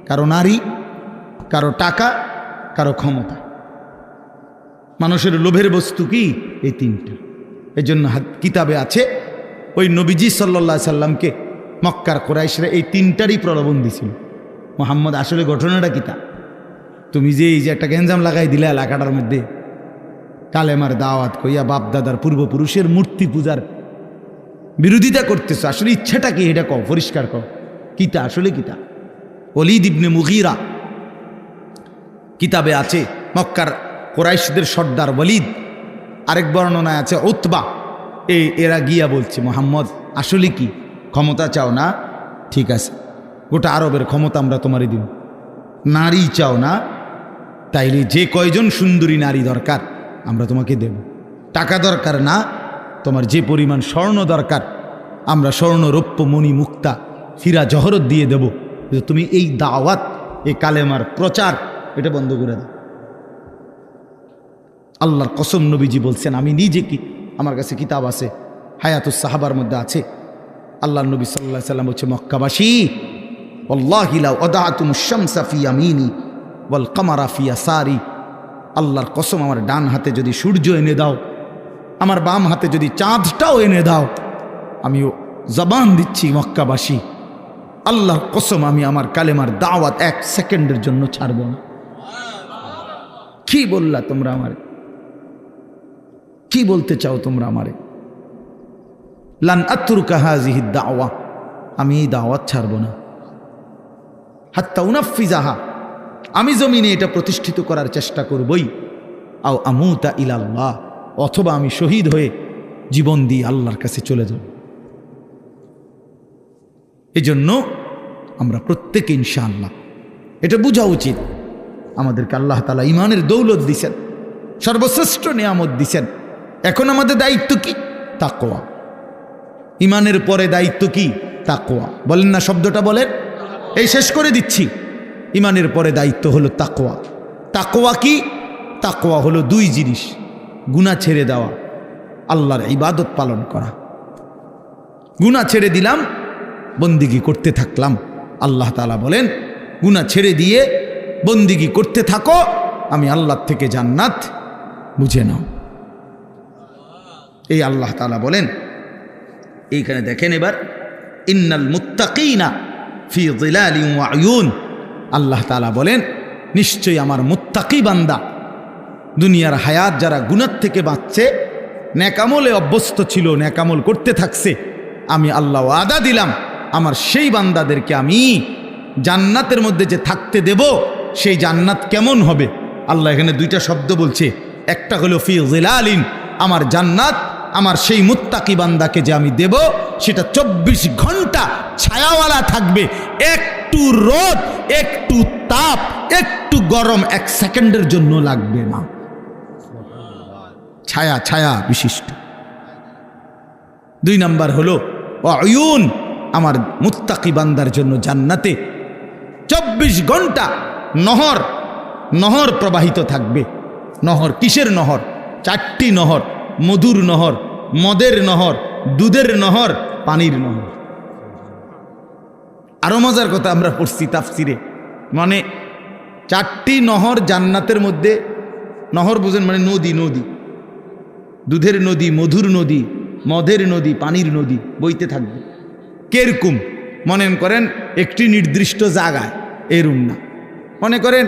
কারো নারী, কারো টাকা, কারো ক্ষমতা। মানুষের লোভের বস্তু কি? এই 3টা। এই জন্য কিতাবে আছে ওই নবীজি সাল্লাল্লাহু আলাইহি সাল্লামকে মক্কার কুরাইশরা এই 3টারই প্রলোভন দিছিল। মুহাম্মদ আসলে ঘটনাটা কিতা? তুমি যে এই যে একটা গেঞ্জাম লাগাই দিলে এলাকাটার মধ্যে, কালেমার দাওয়াত কইয়া বাপদাদার পূর্বপুরুষের মূর্তি পূজার বিরোধিতা করতেছ, আসলে ইচ্ছাটা কি এটা কও, পরিষ্কার কও, কিতা আসলে কিতা? ওলীদ ইবনে মুগীরা কিতাবে আছে, মক্কার কুরাইশদের সর্দার ওলীদ, আরেক বর্ণনায় আছে উতবা, এরা গিয়া বলছে মুহাম্মদ আসলে কি ক্ষমতা চাও না? ঠিক আছে, গোটা আরবের ক্ষমতা আমরা তোমারই দিব। নারী চাও না? তাইলে যে কয়জন সুন্দরী নারী দরকার আমরা তোমাকে দেব। টাকা দরকার না? তোমার যে পরিমাণ স্বর্ণ দরকার আমরা স্বর্ণ, রৌপ্য, মণি, মুক্তা, হীরা, জহরত দিয়ে দেব। তুমি এই দাওয়াত, এই কালেমার প্রচার এটা বন্ধ করে দাও। আল্লাহর কসম নবীজি বলছেন, আমি নিজে কি, আমার কাছে কিতাব আছে, হায়াতুস সাহাবার মধ্যে আছে। আল্লাহর নবী সাল্লাল্লাহু আলাইহি সাল্লাম বলছে, মক্কাবাসী ওয়াল্লাহি লাউ আদাতুমুশ শামসা ফি ইয়ামিনি ওয়াল কামারা ফি ইয়াসারি, আল্লাহর কসম আমার ডান হাতে যদি সূর্য এনে দাও, আমার বাম হাতে যদি চাঁদটাও এনে দাও, আমিও জবান দিচ্ছি মক্কাবাসী, আল্লাহর কসম আমি আমার কালেমার দাওয়াত 1 সেকেন্ডের জন্য ছাড়ব না। কি বললা তোমরা আমারে? কি বলতে চাও তোমরা আমারে? লান আতরুকা হাযিহি দাওয়া, আমি এই দাওয়াত ছাড়ব না। হাত্তা উনাফিজাহা, আমি জমিনে এটা প্রতিষ্ঠিত করার চেষ্টা করবই। আও আমুতা ইলাল্লাহ, অথবা আমি শহীদ হয়ে জীবন দিয়ে আল্লাহর কাছে চলে যাব। এজন্য আমরা প্রত্যেকে ইনশাআল্লাহ এটা বোঝা উচিত, আমাদেরকে আল্লাহ তাআলা ঈমানের দৌলত দিছেন, সর্বশ্রেষ্ঠ নিয়ামত দিছেন। এখন আমাদের দায়িত্ব কি? তাকওয়া। ঈমানের পরে দায়িত্ব কি? তাকওয়া। বলেন না শব্দটা, বলেন। এই শেষ করে দিচ্ছি। ঈমানের পরে দায়িত্ব হলো তাকওয়া। তাকওয়া কি? তাকওয়া হলো 2 জিনিস, গুনাহ ছেড়ে দেওয়া, আল্লাহর ইবাদত পালন করা। গুনাহ ছেড়ে দিলাম, বন্দিগি করতে থাকলাম। আল্লাহ তাআলা বলেন, গুনাহ ছেড়ে দিয়ে বন্দিগি করতে থাকো, আমি আল্লাহ থেকে জান্নাত বুঝে নাও। এই আল্লাহ তাআলা বলেন। এইখানে দেখেন এবার, ইন্নাল মুত্তাকিনা ফি যিলালিন ওয়া আয়ুন, আল্লাহ তাআলা বলেন নিশ্চয়ই আমার মুত্তাকি বান্দা, দুনিয়ার হায়াত যারা গুনাহ থেকে বাঁচছে, নেকামলে অভ্যস্ত ছিল, নেকামল করতে থাকছে, আমি আল্লাহ ওয়াদা দিলাম আমার সেই বান্দাদেরকে আমি জান্নাতের মধ্যে যে থাকতে দেব, সেই জান্নাত কেমন হবে? আল্লাহ এখানে 2টা শব্দ বলছে, একটা হলো ফি যিলালিন, আমার জান্নাত আমার সেই মুত্তাকি বান্দাকে যে আমি দেব সেটা 24 ঘন্টা ছায়াওয়ালা থাকবে। একটু রোদ, একটু তাপ, একটু গরম 1 সেকেন্ডের জন্য লাগবে না। ছায়া, ছায়া বিশিষ্ট। 2 নাম্বার হলো অয়ুন, আমার মুত্তাকি বান্দার জন্য জান্নাতে 24 ঘন্টা নহর নহর প্রবাহিত থাকবে। নহর কিসের নহর? 4টি নহর, মধুর নহর, মদের নহর, দুধের নহর, পানির নহর। আরো মজার কথা আমরা পড়ছি তাফসিরে, মানে 4টি নহর জান্নাতের মধ্যে। নহর বুঝেন মানে নদী, নদী, দুধের নদী, মধুর নদী, মদের নদী, পানির নদী বইতে থাকবে। কেরকম মনে করেন একটি নির্দিষ্ট জায়গায়, এরম না, মনে করেন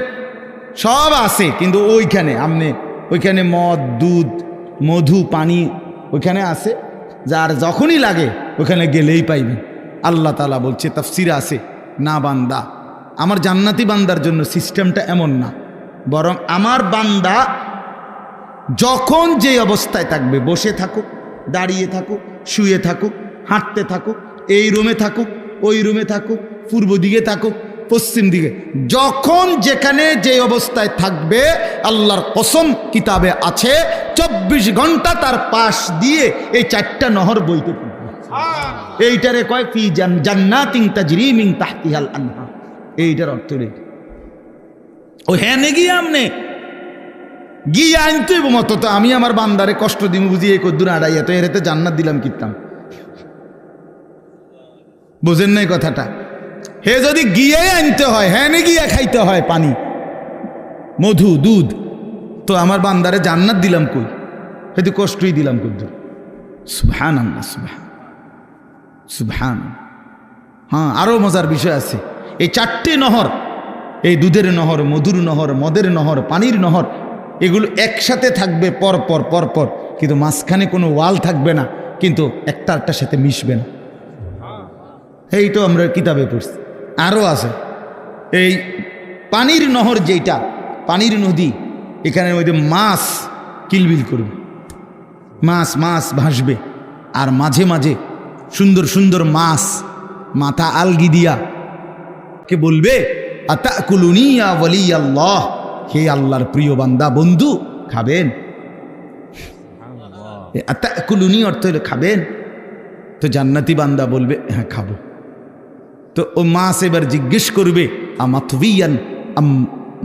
সব আছে কিন্তু ওইখানে আমনে ওইখানে মদ, দুধ, মধু, পানি ওইখানে আছে, যার যখনই লাগে ওইখানে গেলেই পাইবেন। আল্লাহ তাআলা বলছে তাফসিরে আছে, না বান্দা, আমার জান্নাতি বান্দার জন্য সিস্টেমটা এমন না, বরং আমার বান্দা যখন যে অবস্থায় থাকবে, বসে থাকুক, দাঁড়িয়ে থাকুক, শুয়ে থাকুক, হাঁটতে থাকুক, এই রুমে থাকুক, ওই রুমে থাকুক, পূর্ব দিকে থাকুক, পশ্চিম দিকে, যখন যেখানে যে অবস্থায় থাকবে, আল্লাহর কসম কিতাবে আছে 24 ঘন্টা তার পাশ দিয়ে এই 4টা নহর বইতে থাকবে। এইটারে কয় ফি জান্নাতিন তাজরি মিন তাহতিহাল আনহার। এইটার অর্থ রে ও হ্যাঁ গিয়ে আমনে গিয়ে আনতে মতো তো আমি আমার বান্দারে কষ্ট দিম বুঝি, এই কদ্দুর আড়াইয়া তো এর জান্নাত দিলাম কিতাম, বুঝেন নাই কথাটা? হে যদি গিয়ে আনতে হয়, হ্যাঁ গিয়া খাইতে হয় পানি, মধু, দুধ, তো আমার বান্দারে জান্নাত দিলাম কই? হয়তো কষ্টই দিলাম কদ্দুর। সুবহানাল্লাহ, সুবহান। হ্যাঁ, আরো মজার বিষয় আছে। এই 4টি নহর, এই দুধের নহর, মধুর নহর, মদের নহর, পানির নহর, এগুলো একসাথে থাকবে পরপর পরপর, কিন্তু মাঝখানে কোনো ওয়াল থাকবে না, কিন্তু একটার সাথে মিশবে না। এই তো আমরা কিতাবে পড়ছি। আরও আছে এই পানির নহর, যেটা পানির নদী, এখানের মধ্যে মাছ কিলবিল করবে, মাছ মাছ ভাসবে, আর মাঝে মাঝে সুন্দর সুন্দর মাছ মাথা আলগি দিয়া কে বলবে, আতাকুলুনি ইয়া ওয়ালিয়াল্লাহ, হে আল্লাহর প্রিয় বান্দা, বন্ধু খাবেন? আতাকুলুনি অর্থ হলো খাবেন। তো জান্নাতি বান্দা বলবে হ্যাঁ খাবো। তো ও মাছ এবার জিজ্ঞেস করবে, আমাতবিয়ান আম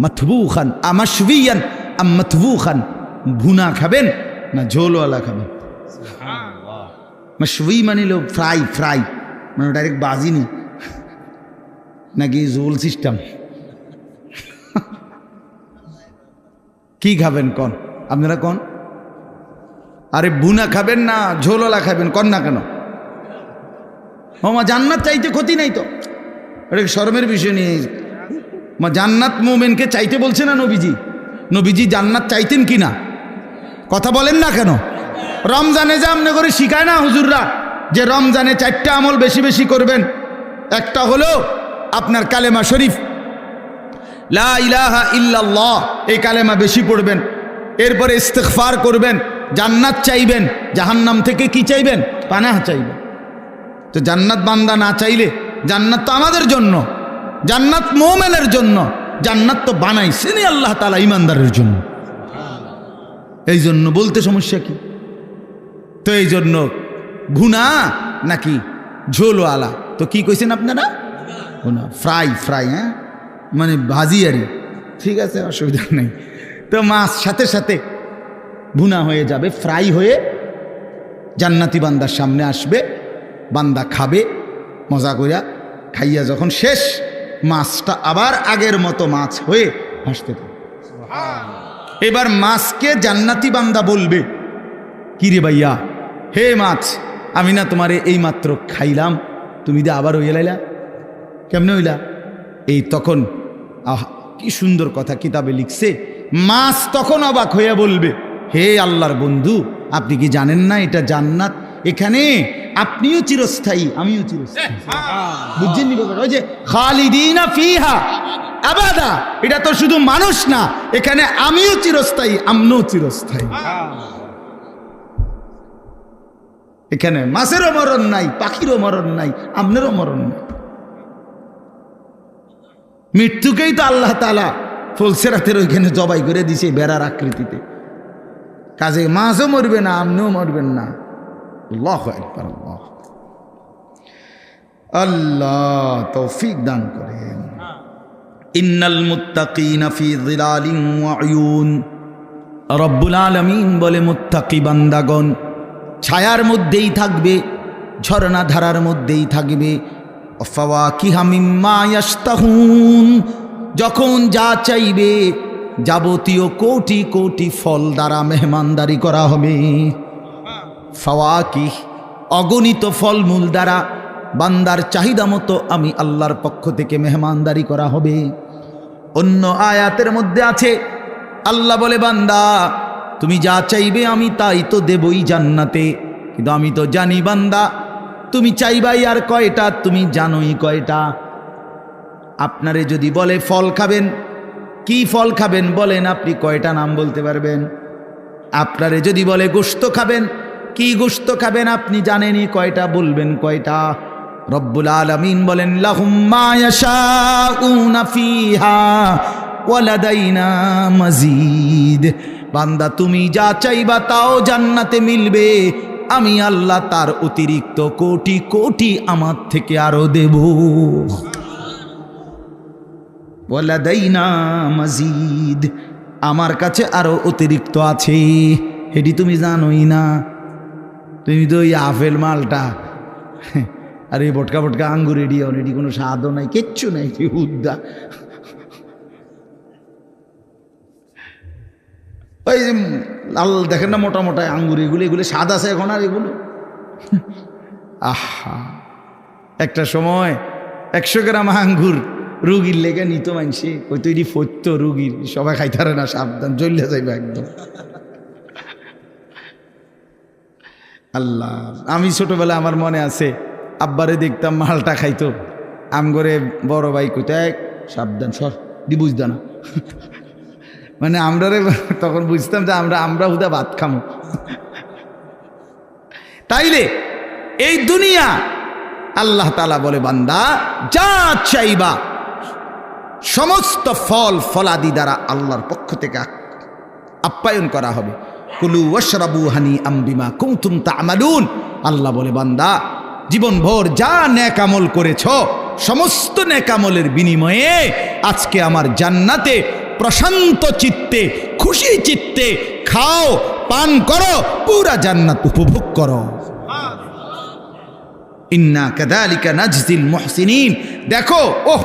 মাতবুখান, আমাশবিয়ান আম মাতবুখান, ভুনা খাবেন না ঝোলওয়ালা খাবেন? মাশবি মানে লো ফ্রাই, ফ্রাই মানে ডাইরেক্ট বাজিনি, নাকি ঝোল সিস্টেম? কি খাবেন কন আপনারা, কন? আরে ভুনা খাবেন না ঝোলওয়ালা খাবেন, কন না কেন? মা জান্নাত চাইতে ক্ষতি নাই তো, এটা শরমের বিষয় নিয়ে। মা জান্নাত মুমিনকে চাইতে বলছে না নবীজি? নবীজি জান্নাত চাইতেন কি না? কথা বলেন না কেন? রমজানে যে আমনে করে শিখায় না হুজুররা, যে রমজানে 4টা আমল বেশি বেশি করবেন। একটা হলো আপনার কালেমা শরীফ, লা ইলাহা ইল্লাল্লাহ, এই কালেমা বেশি পড়বেন। এরপরে ইস্তিগফার করবেন, জান্নাত চাইবেন, জাহান্নাম থেকে কি চাইবেন? পানাহ চাইবেন। তো জান্নাত বান্দা না চাইলে, জান্নাত তো আমাদের জন্য, জান্নাত মুমিনের জন্য, জান্নাত তো বানাইছেনই আল্লাহ তাআলা ইমানদারের জন্য। এই জন্য বলতে সমস্যা কি? তো এই জন্য ভুনা নাকি ঝোলওয়ালা, তো কি কইছেন আপনারা? ভুনা, ফ্রাই, ফ্রাই, হ্যাঁ মানে ভাজি আরই, ঠিক আছে, অসুবিধা নেই। তো মাছ সাথে সাথে ভুনা হয়ে যাবে, ফ্রাই হয়ে জান্নাতি বান্দার সামনে আসবে, বান্দা খাবে মজা কইরা, খাইয়া যখন শেষ, মাছটা আবার আগের মতো মাছ হয়ে ভাসতে থাকে। এবার মাছকে জান্নাতি বান্দা বলবে, কি রে ভাইয়া, হে মাছ, আমি না তোমারে এই মাত্র খাইলাম, তুমি দিয়ে আবার হইয়া লাইলা, কেমনে হইলা? এই তখন আহ কি সুন্দর কথা কিতাবে লিখছে, মাছ তখন অবাক হইয়া বলবে, হে আল্লাহর বন্ধু, আপনি কি জানেন না এটা জান্নাত? এখানে আপনিও চিরস্থায়ী, আমিও চিরস্থায়ী। বুঝছেন নি ব্যাপার? ওই যে খালিদিনা ফিহা আবাদা, এটা তো শুধু মানুষ না, এখানে আমিও চিরস্থায়ী, আমরাও চিরস্থায়ী। এখানে মাছেরও মরণ নাই, পাখিরও মরণ নাই, আপনারও মরণ নাই। মৃত্যুকেই তো আল্লাহ তাআলা ফুলসিরাতের ওইখানে জবাই করে দিছে বেড়ার আকৃতিতে, কাজে মাছও মরবে না, আপনিও মরবেন না। আল্লাহু আকবার। আল্লাহ আল্লাহ তৌফিক দান করেন। ইন্নাল মুত্তাকিনা ফি যিলালিন ওয়া উয়ুন, রব্বুল আলামিন বলে মুত্তাকি বান্দাগণ ছায়ার মধ্যেই থাকবে, ঝর্ণা ধারার মধ্যেই থাকবে। ফাওয়াকিহা মিম্মা ইয়াশতাহুন, যখন যা চাইবে যাবতীয় কোটি কোটি ফল দ্বারা মেহমানদারি করা হবে। ফাওয়াকিহ অগণিত ফলমূল দ্বারা বান্দার চাহিদা মতো আমি আল্লাহর পক্ষ থেকে মেহমানদারি করা হবে। অন্য আয়াতের মধ্যে আছে আল্লাহ বলে, বান্দা তুমি যা চাইবে আমি তাই তো দেবই জান্নাতে, কিন্তু আমি তো জানি বান্দা তুমি চাইবাই আর কয়টা, তুমি জানোই কয়টা। আপনারে যদি বলে ফল খাবেন, কি ফল খাবেন বলেন, আপনি কয়টা নাম বলতে পারবেন? আপনারে যদি বলে গোশত খাবেন, কি গোশত খাবেন আপনি জানেনই কয়টা, বলবেন কয়টা? রব্বুল আলামিন বলেন লাহুম মা ইয়াশাউনা ফিহা ওয়া লাদাইনা মাজিদ। বান্দা তুমি যা চাইবা তাও জান্নাতে মিলবে, আমি আল্লাহ তার অতিরিক্ত কোটি কোটি আমার থেকে আরো দেব। ওয়া লাদাইনা মাজিদ, আমার কাছে আরো অতিরিক্ত আছে, এটি তুমি জানোই না। তুমি তো ওই আপেল মালটা আর এই বটকা বটকা আঙ্গুর এডি এটি কোনো স্বাদও নাই, কিচ্ছু নাই, উদ্দা। ওই লাল দেখেন না মোটা মোটা আঙ্গুর, এগুলো এগুলো স্বাদ আছে এখন আর এগুলো? আহা, একটা সময় 100 গ্রাম আঙ্গুর রুগীর লেগে নিত মানছে, ওই তৈরি ফত্য রুগীর, সবাই খাইতারে না, সাবধান জ্বললে যাইবে একদম। আল্লাহ, আমি ছোটবেলা আমার মনে আছে আব্বারে দেখতাম মালটা খাইতো, আম করে বড় ভাই কোথায় সাবধান সর দি বুঝতো না, মানে আমরা তখন বুঝতাম যে আমরা হুদা ভাত খামো। তাইলে এই দুনিয়া আল্লাহ তাআলা বলে বান্দা যা চাইবা সমস্ত ফল ফলাদি দ্বারা আল্লাহর পক্ষ থেকে আপ্যায়ন করা হবে। কুলু ওয়াশরাবু হানিআম বিমা কুনতুম তা'মালুন, আল্লাহ বলে বান্দা জীবনভর যা নেক আমল করেছ সমস্ত নেক আমলের বিনিময়ে আজকে আমার জান্নাতে প্রশান্ত চিত্তে খুশি চিত্তে খাও, পান করো, পুরা জান্নাত উপভোগ করো। ইন্না কাযালিকা নাজজিল মুহসিনিন, দেখো ওহ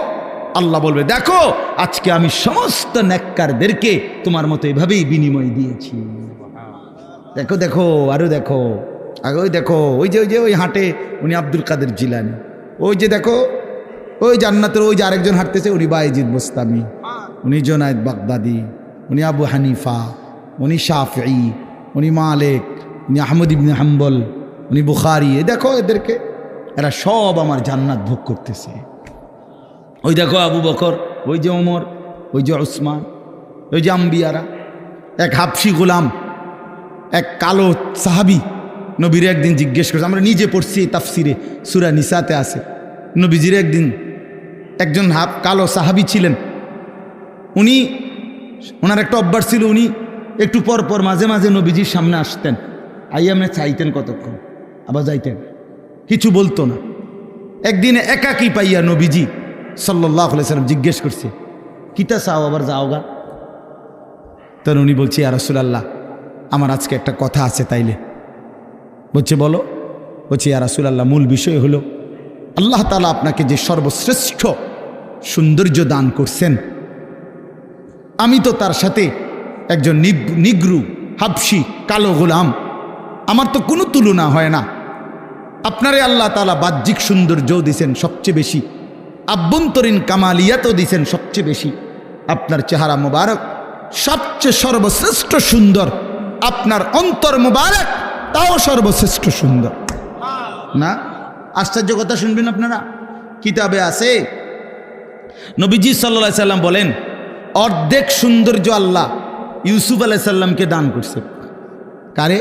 আল্লাহ বলবে দেখো আজকে আমি সমস্ত নেককারদেরকে তোমার মতো এভাবেই বিনিময় দিয়েছি। দেখো দেখো আরো দেখো, আগে ওই দেখো ওই যে ওই হাঁটে উনি আব্দুল কাদের জিলানী, ওই যে দেখো ওই জান্নাতের ওই যে আরেকজন হাঁটতেছে উনি বায়েজিদ বোস্তামি, উনি জুনায়েদ বাগদাদি, উনি আবু হানিফা, উনি শাফিঈ, উনি মালিক, উনি আহমদ ইবনে হাম্বল, উনি বুখারী। দেখো এদেরকে, এরা সব আমার জান্নাত ভোগ করতেছে। ওই দেখো আবু বকর, ওই যে ওমর, ওই যে উসমান, ওই যে আম্বিয়ারা। এক হাবশি গোলাম, এক কালো সাহাবি নবীর একদিন জিজ্ঞেস করছে, আমরা নিজে পড়ছি তাফসিরে সূরা নিসাতে আছে, নবীজির একদিন একজন কালো সাহাবি ছিলেন, উনি ওনার একটা অভ্যাস ছিল, উনি একটু পর পর মাঝে মাঝে নবীজির সামনে আসতেন, আইয়ামে চাইতেন কতক্ষণ, আবার যাইতেন, কিছু বলতো না। একদিন একাকী পাইয়া নবীজি সাল্লাল্লাহু আলাইহি সাল্লাম জিজ্ঞেস করছে, কিতা চাও আবার যাওগা? তখন উনি বলছে, ইয়া রাসূলুল্লাহ আমার আজকে একটা কথা আছে। তাইলে বলছে বলো। বলছে, ইয়া রাসূলুল্লাহ মূল বিষয় হলো আল্লাহ তাআলা আপনাকে যে সর্বশ্রেষ্ঠ সৌন্দর্য দান করছেন, আমি তো তার সাথে একজন নিগ্রু হাবশি কালো গোলাম, আমার তো কোনো তুলনা হয় না। আপনারে আল্লাহ তাআলা বাহ্যিক সৌন্দর্যও দিছেন সবচেয়ে বেশি, আভ্যন্তরীণ কামালিয়াতও দিছেন সবচেয়ে বেশি। আপনার চেহারা মুবারক সবচেয়ে সর্বশ্রেষ্ঠ সুন্দর, আপনার অন্তর মুবারক তাও সর্বশ্রেষ্ঠ সুন্দর। না আশ্চর্য কথা শুনবেন আপনারা, কিতাবে আছে নবীজি সাল্লাল্লাহু আলাইহি সাল্লাম বলেন অর্ধেক সৌন্দর্য আল্লাহ ইউসুফ আলাইহিস সালামকে দান করছে। কারে?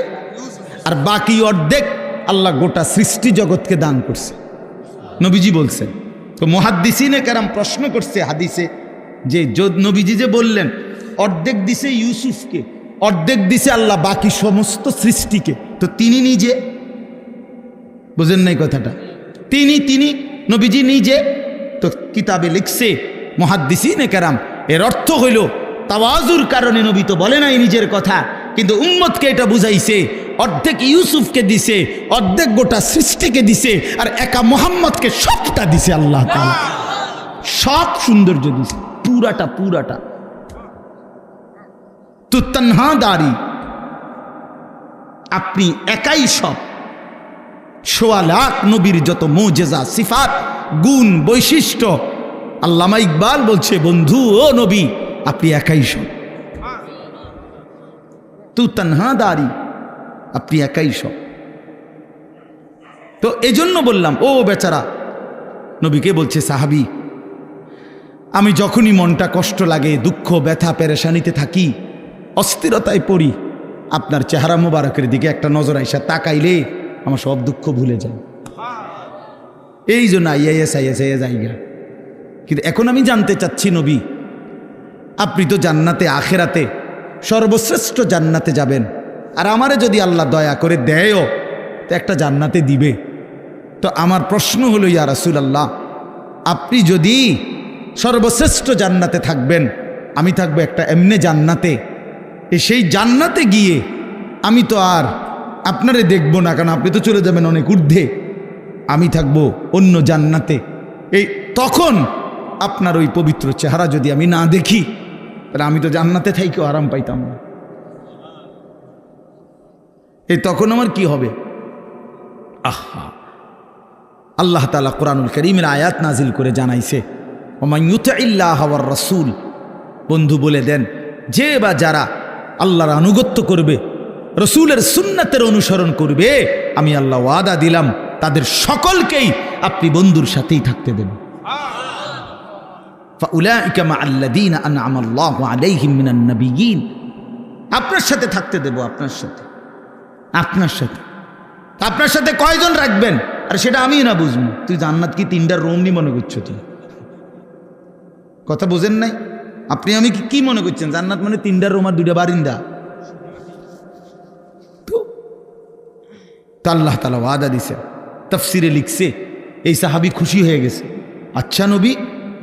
আর বাকি অর্ধেক আল্লাহ গোটা সৃষ্টি জগৎকে দান করছে, নবীজি বলছেন। তো মুহাদ্দিসিনে কেরাম প্রশ্ন করছে হাদিসে যে নবীজি যে বললেন অর্ধেক দিছে ইউসুফকে, অর্ধেক দিছে আল্লাহ বাকি সমস্ত সৃষ্টিকে, তো তিনি নিজে বুঝেন নাই কথাটা? তিনি নবীজি নিজে তো কিতাবে লিখছে মুহাদ্দিসিনে কেরাম, এর অর্থ হইল তাওয়াজুর কারণে নবী তো বলে নাই নিজের কথা, কিন্তু উম্মতকে এটা বুঝাইছে। অর্ধেক ইউসুফকে দিছে, অর্ধেক গোটা সৃষ্টিকে দিছে, আর একা মুহাম্মদকে সবটা দিছে আল্লাহ তাআলা। সব সৌন্দর্য দিছে, পুরাটা। তো তন্হা দাঁড়ি, আপনি একাই সব। ১৬ লাখ নবীর যত মুজিজা, সিফাত, গুণ, বৈশিষ্ট্য, আল্লামা ইকবাল বলছে বন্ধু ও নবী আপনি একাই সব। তু তন্হা দাঁড়ি, আপনি একাই সব। তো এজন্য বললাম, ও বেচারা নবীকে বলছে সাহাবী, আমি যখনই মনটা কষ্ট লাগে, দুঃখ, ব্যথা, পেরেশানিতে থাকি, অস্থিরতায় পড়ি, আপনার চেহারা মোবারকের দিকে একটা নজর আইসা তাকাইলে আমার সব দুঃখ ভুলে যায়। এই জন্য আইএস জায়গা। কিন্তু এখন আমি জানতে চাচ্ছি নবী, আপনি তো জান্নাতে, আখেরাতে সর্বশ্রেষ্ঠ জান্নাতে যাবেন, আর আমারে যদি আল্লাহ দয়া করে দেয়ও তো একটা জান্নাতে দিবে। তো আমার প্রশ্ন হলো, ইয়া রাসূলুল্লাহ, আপনি যদি সর্বশ্রেষ্ঠ জান্নাতে থাকবেন, আমি থাকবো একটা এমনি জান্নাতে, সেই জান্নাতে গিয়ে আমি তো আর আপনারে দেখবো না, কারণ আপনি তো চলে যাবেন অনেক ঊর্ধ্বে, আমি থাকবো অন্য জান্নাতে। এই তখন আপনার ওই পবিত্র চেহারা যদি আমি না দেখি, তাহলে আমি তো জান্নাতে থাইকেও আরাম পাইতাম না। এই তখন আমার কি হবে? আহা, আল্লাহ তাআলা কোরআনুল কারীমের আয়াত নাজিল করে জানাইছে, ওমান ইউতিইল্লাহ ওয়ার রাসূল, বন্ধু বলে দেন, যে বা যারা আল্লাহর আনুগত্য করবে, রসুলের সুন্নাতের অনুসরণ করবে, আমি আল্লাহ ওয়াদা দিলাম তাদের সকলকেই আপনি বন্ধুর সাথেই থাকতে দেব। ফাউলাইকা মাআল্লাযীনা আনআমা আল্লাহু আলাইহিম মিনান নাবিয়্যিন, আপনার সাথে থাকতে দেব, আপনার সাথে কয়জন রাখবেন? আর সেটা আমি না বুঝবো। তুই জান্নাত কি 3টা রুম নি মনে করছো? তুই কথা বোঝেন নাই? আপনি আমি কি মনে করছেন? জান্নাত মানে 3টা রুম আর 2টা বারিন্দা? তো আল্লাহ তাআলা ওয়াদা দিছে, তাফসিরে লিখছে, এই সাহাবী খুশি হয়ে গেছে। আচ্ছা নবী,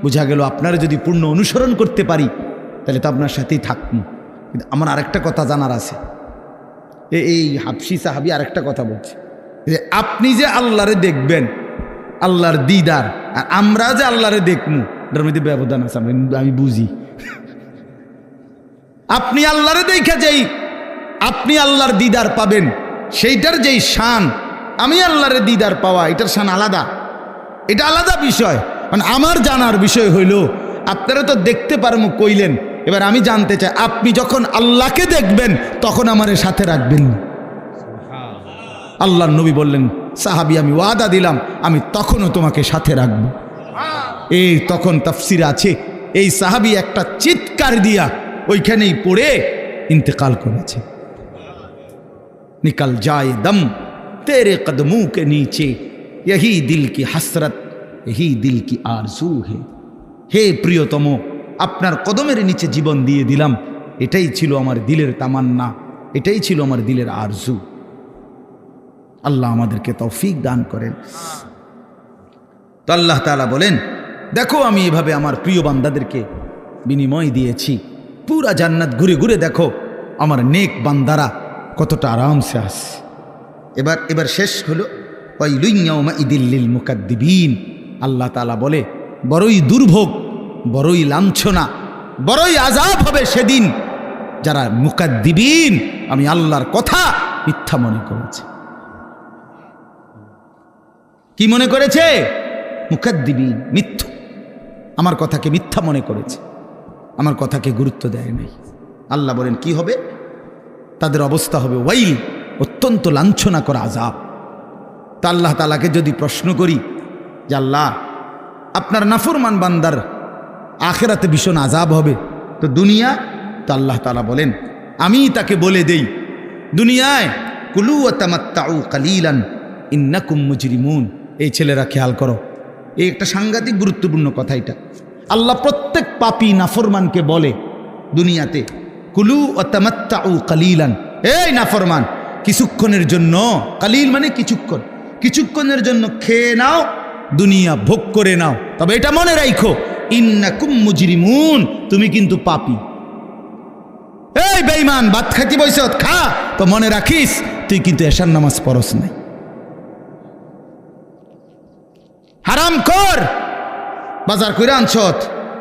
বোঝা গেল আপনারা যদি পূর্ণ অনুসরণ করতে পারি তাহলে তো আপনার সাথেই থাকবো। কিন্তু আমার আরেকটা কথা জানার আছে। এই হাবশি সাহাবী আরেকটা কথা বলছে যে আপনি যে আল্লাহরে দেখবেন, আল্লাহর দিদার, আর আমরা যে আল্লাহরে দেখবো, এটার মধ্যে ব্যবধান আছে, আমি বুঝি। আপনি আল্লাহরে দেখে যেই আপনি আল্লাহর দিদার পাবেন, সেইটার যেই শান, আমি আল্লাহরে দিদার পাওয়া, এটার শান আলাদা, এটা আলাদা বিষয়। মানে আমার জানার বিষয় হইল, আপনারা তো দেখতে পারবো কইলেন, এবার আমি জানতে চাই, আপনি যখন আল্লাহকে দেখবেন তখন আমারে সাথে রাখবেন? আল্লাহর নবী বললেন, সাহাবী আমি ওয়াদা দিলাম আমি তখনও তোমাকে সাথে রাখবো। এই তখন তাফসিরে আছে, এই সাহাবী একটা চিৎকার দিয়া ওইখানেই পড়ে ইন্তেকাল করেছে। निकल जाए दम तेरे कदमों के नीचे, यही दिल की हसरत, यही दिल की आरजू है। हे प्रियतम, আপনার কদমের নিচে জীবন দিয়ে দিলাম, এটাই ছিল আমার দিলের তামান্না, এটাই ছিল আমার দিলের আরজু। আল্লাহ আমাদেরকে তৌফিক দান করেন। তো আল্লাহ তাআলা বলেন, দেখো আমি এভাবে আমার প্রিয় বান্দাদেরকে বিনিময় দিয়েছি। পুরা জান্নাত ঘুরে ঘুরে দেখো আমার নেক বান্দারা কতটা আরামসে আছে। এবার শেষ হলো, ওয়াইলুন ইয়াউমাইযিল লিল মুকাদ্দিবিন। আল্লাহ তাআলা বলে, বড়ই দুর্ভোগ, বড়ই লাঞ্ছনা, বড়ই আযাব হবে সেদিন যারা মুকাদ্দিবিন, আমি আল্লাহর কথা মিথ্যা মনে করেছে। কি মনে করেছে? মুকাদ্দিবিন, মিথ্যু, আমার কথাকে মিথ্যা মনে করেছে, আমার কথাকে গুরুত্ব দেয় নাই। আল্লাহ বলেন কি হবে? তাদের অবস্থা হবে ওয়াইল, অত্যন্ত লাঞ্ছনা করা আযাব। তা আল্লাহ তাআলাকে যদি প্রশ্ন করি যে আল্লাহ, আপনার নাফরমান বান্দার আখিরাতে ভীষণ আযাব হবে, তো দুনিয়া? তো আল্লাহ তাআলা বলেন, আমি তাকে বলে দেই দুনিয়ায় কুলু ওয়া তামাত্তাউ কালিলান ইন্নাকুম মুজরিমুন। এই ছেলেরা খেয়াল করো, এই একটা সাংঘাতিক গুরুত্বপূর্ণ কথা। এটা আল্লাহ প্রত্যেক পাপী নাফরমানকে বলে দুনিয়াতে, কুলু ওয়া তামাত্তাউ কালিলান, এই নাফরমান কিছুক্ষণের জন্য, কালিল মানে কিছুক্ষণ, কিছুক্ষণের জন্য খেয়ে নাও, দুনিয়া ভোগ করে নাও, তবে এটা মনে রাখো ইন্নাকুম মুজরিমুন, তুমি কিন্তু পাপী। এই বেঈমান, ভাত খাইতে বইছ, খা, তো মনে রাখিস তুই কিন্তু এশার নামাজ পড়স নাই। হারাম কর বাজার কইরা আনছত,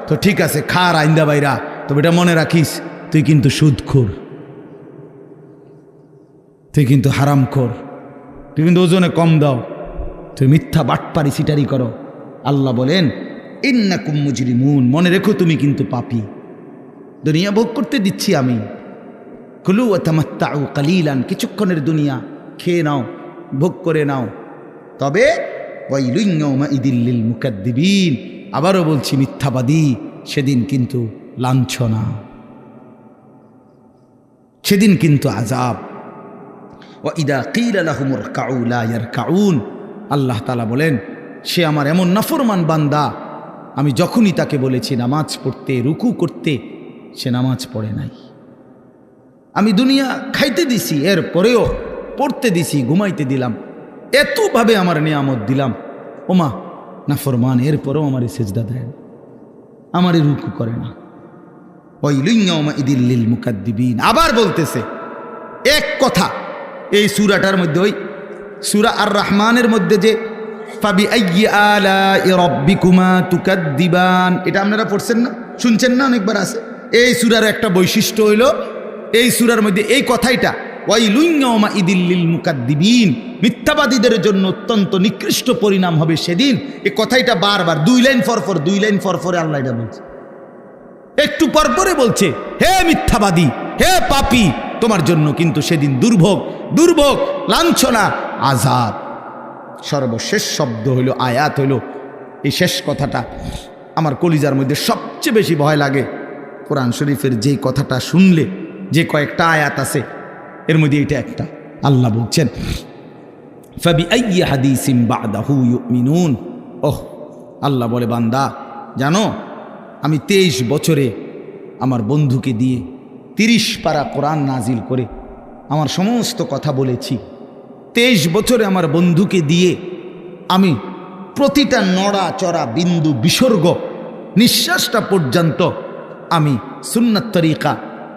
তো ঠিক আছে খা আইন্দা বাইরা, তবে এটা মনে রাখিস তুই কিন্তু সুদখোর, তুই কিন্তু হারাম খোর, তুই কিন্তু ওজনে কম দাও, তুই মিথ্যা বাটপারি সিটারি করো। আল্লাহ বলেন ইন্নাকুম মুজরিমুন, মনে রেখো তুমি কিন্তু পাপী। দুনিয়া ভোগ করতে দিচ্ছি আমি, কুলু ওয়া তামাত্তাউ কালিলান, কিছুক্ষণের দুনিয়া খেয়ে নাও, ভোগ করে নাও, তবে ওয়াইলুন ইয়াউমাইযিল লিল মুকাদ্দিবিন, আবারও বলছি মিথ্যাবাদী সেদিন কিন্তু লাঞ্ছনা, সেদিন কিন্তু আযাব। ওয়া ইদা কিলা লাহুমুর রকাউ লা ইয়ারকাউন, আল্লাহ তাআলা বলেন সে আমার এমন নাফরমান বান্দা, আমি যখনই তাকে বলেছি নামাজ পড়তে, রুকু করতে, সে নামাজ পড়ে নাই। আমি দুনিয়া খাইতে দিছি, এর পরেও পড়তে দিছি, ঘুমাইতে দিলাম, এতভাবে আমার নিয়ামত দিলাম, ওমা নাফরমান, এরপরেও আমার সেজদা দেয় না, আমার রুকু করে না। ওয়াইলুন ইয়াউমাইযিল লিল মুকাদ্দিবিন, আবার বলতেছে এক কথা এই সূরাটার মধ্যে, ওই সূরা আর রহমানের মধ্যে যে ফাবিআইয়ি আলাই রাব্বিকুমা তুকাদ্দিবান, এটা আপনারা পড়ছেন না, শুনছেন না, অনেকবার আছে। এই সূরার একটা বৈশিষ্ট্য হইল এই সূরার মধ্যে এই কথাইটা, ওয়াইলুন ইয়াউমাইযিল লিল মুকাদ্দিবিন, মিথ্যাবাদীদের জন্য অত্যন্ত নিকৃষ্ট পরিণাম হবে সেদিন। এই কথাইটা বারবার 2 লাইন পর পরে আল্লাহ এটা বলছে, একটু পর পরে বলছে হে মিথ্যাবাদী, হে পাপী, তোমার জন্য কিন্তু সেদিন দুর্ভোগ, দুর্ভোগ, লাঞ্ছনা, আযাব। সর্বশেষ শব্দ হইল, আয়াত হইল, এই শেষ কথাটা আমার কলিজার মধ্যে সবচেয়ে বেশি ভয় লাগে। কোরআন শরীফের যেই কথাটা শুনলে, যে কয়েকটা আয়াত আছে এর মধ্যে এটা একটা। আল্লাহ বলছেন ফাবিআইয়ি হাদিসিন বা'দাহু ইউমিনুন, ওহ আল্লাহ বলে বান্দা জানো আমি 23 বছরে আমার বন্ধুকে দিয়ে 30 পারা কোরআন নাজিল করে আমার সমস্ত কথা বলেছি। 23 বছরে আমার বন্ধুকে দিয়ে আমি প্রতিটা নড়া চড়া বিন্দু বিসর্গ, নিঃশ্বাসটা পর্যন্ত আমি সুন্নাত তরিকা,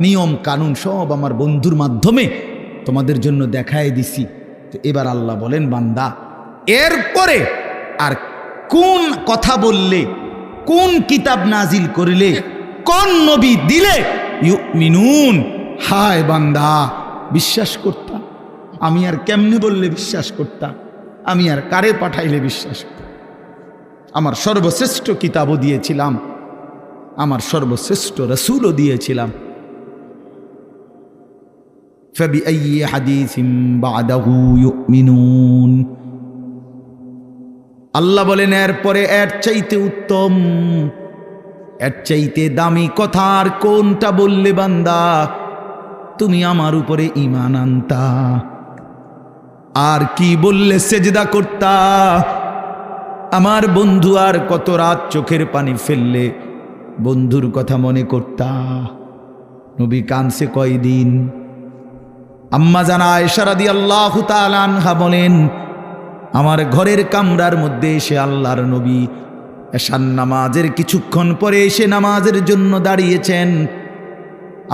নিয়ম কানুন সব আমার বন্ধুর মাধ্যমে তোমাদের জন্য দেখায় দিছি। তো এবার আল্লাহ বলেন বান্দা এরপরে আর কোন কথা বললে, কোন কিতাব নাজিল করিলে, কোন নবী দিলে ইউমিনুন, হায় বান্দা বিশ্বাস করতা, আমি আর কেমনে বললে বিশ্বাস করতা, আমি আর কারে পাঠাইলে বিশ্বাস করতা। আমার সর্বশ্রেষ্ঠ কিতাবও দিয়েছিলাম, আমার সর্বশ্রেষ্ঠ রাসূলও দিয়েছিলাম। ফাবিআইয়ি হাদিসিন বা'দাহু ইউমিনুন, আল্লাহ বলেন এরপরে এর চাইতে উত্তম, এর চাইতে দামি কথা আর কোনটা বললে বান্দা তুমি আমার উপরে ঈমান আনতা, আর কি বললে সেজদা করতা, আমার বন্ধু আর কত রাত চোখের পানি ফেললে বন্ধুর কথা মনে করতা। নবী কানছে কয়দিন। আম্মা জান আয়েশা রাদিয়াল্লাহু তাআলা আনহা বলেন আমার ঘরের কামরার মধ্যে এসে আল্লাহর নবী এশার নামাজের কিছুক্ষণ পরে এসে নামাজের জন্য দাঁড়িয়েছেন।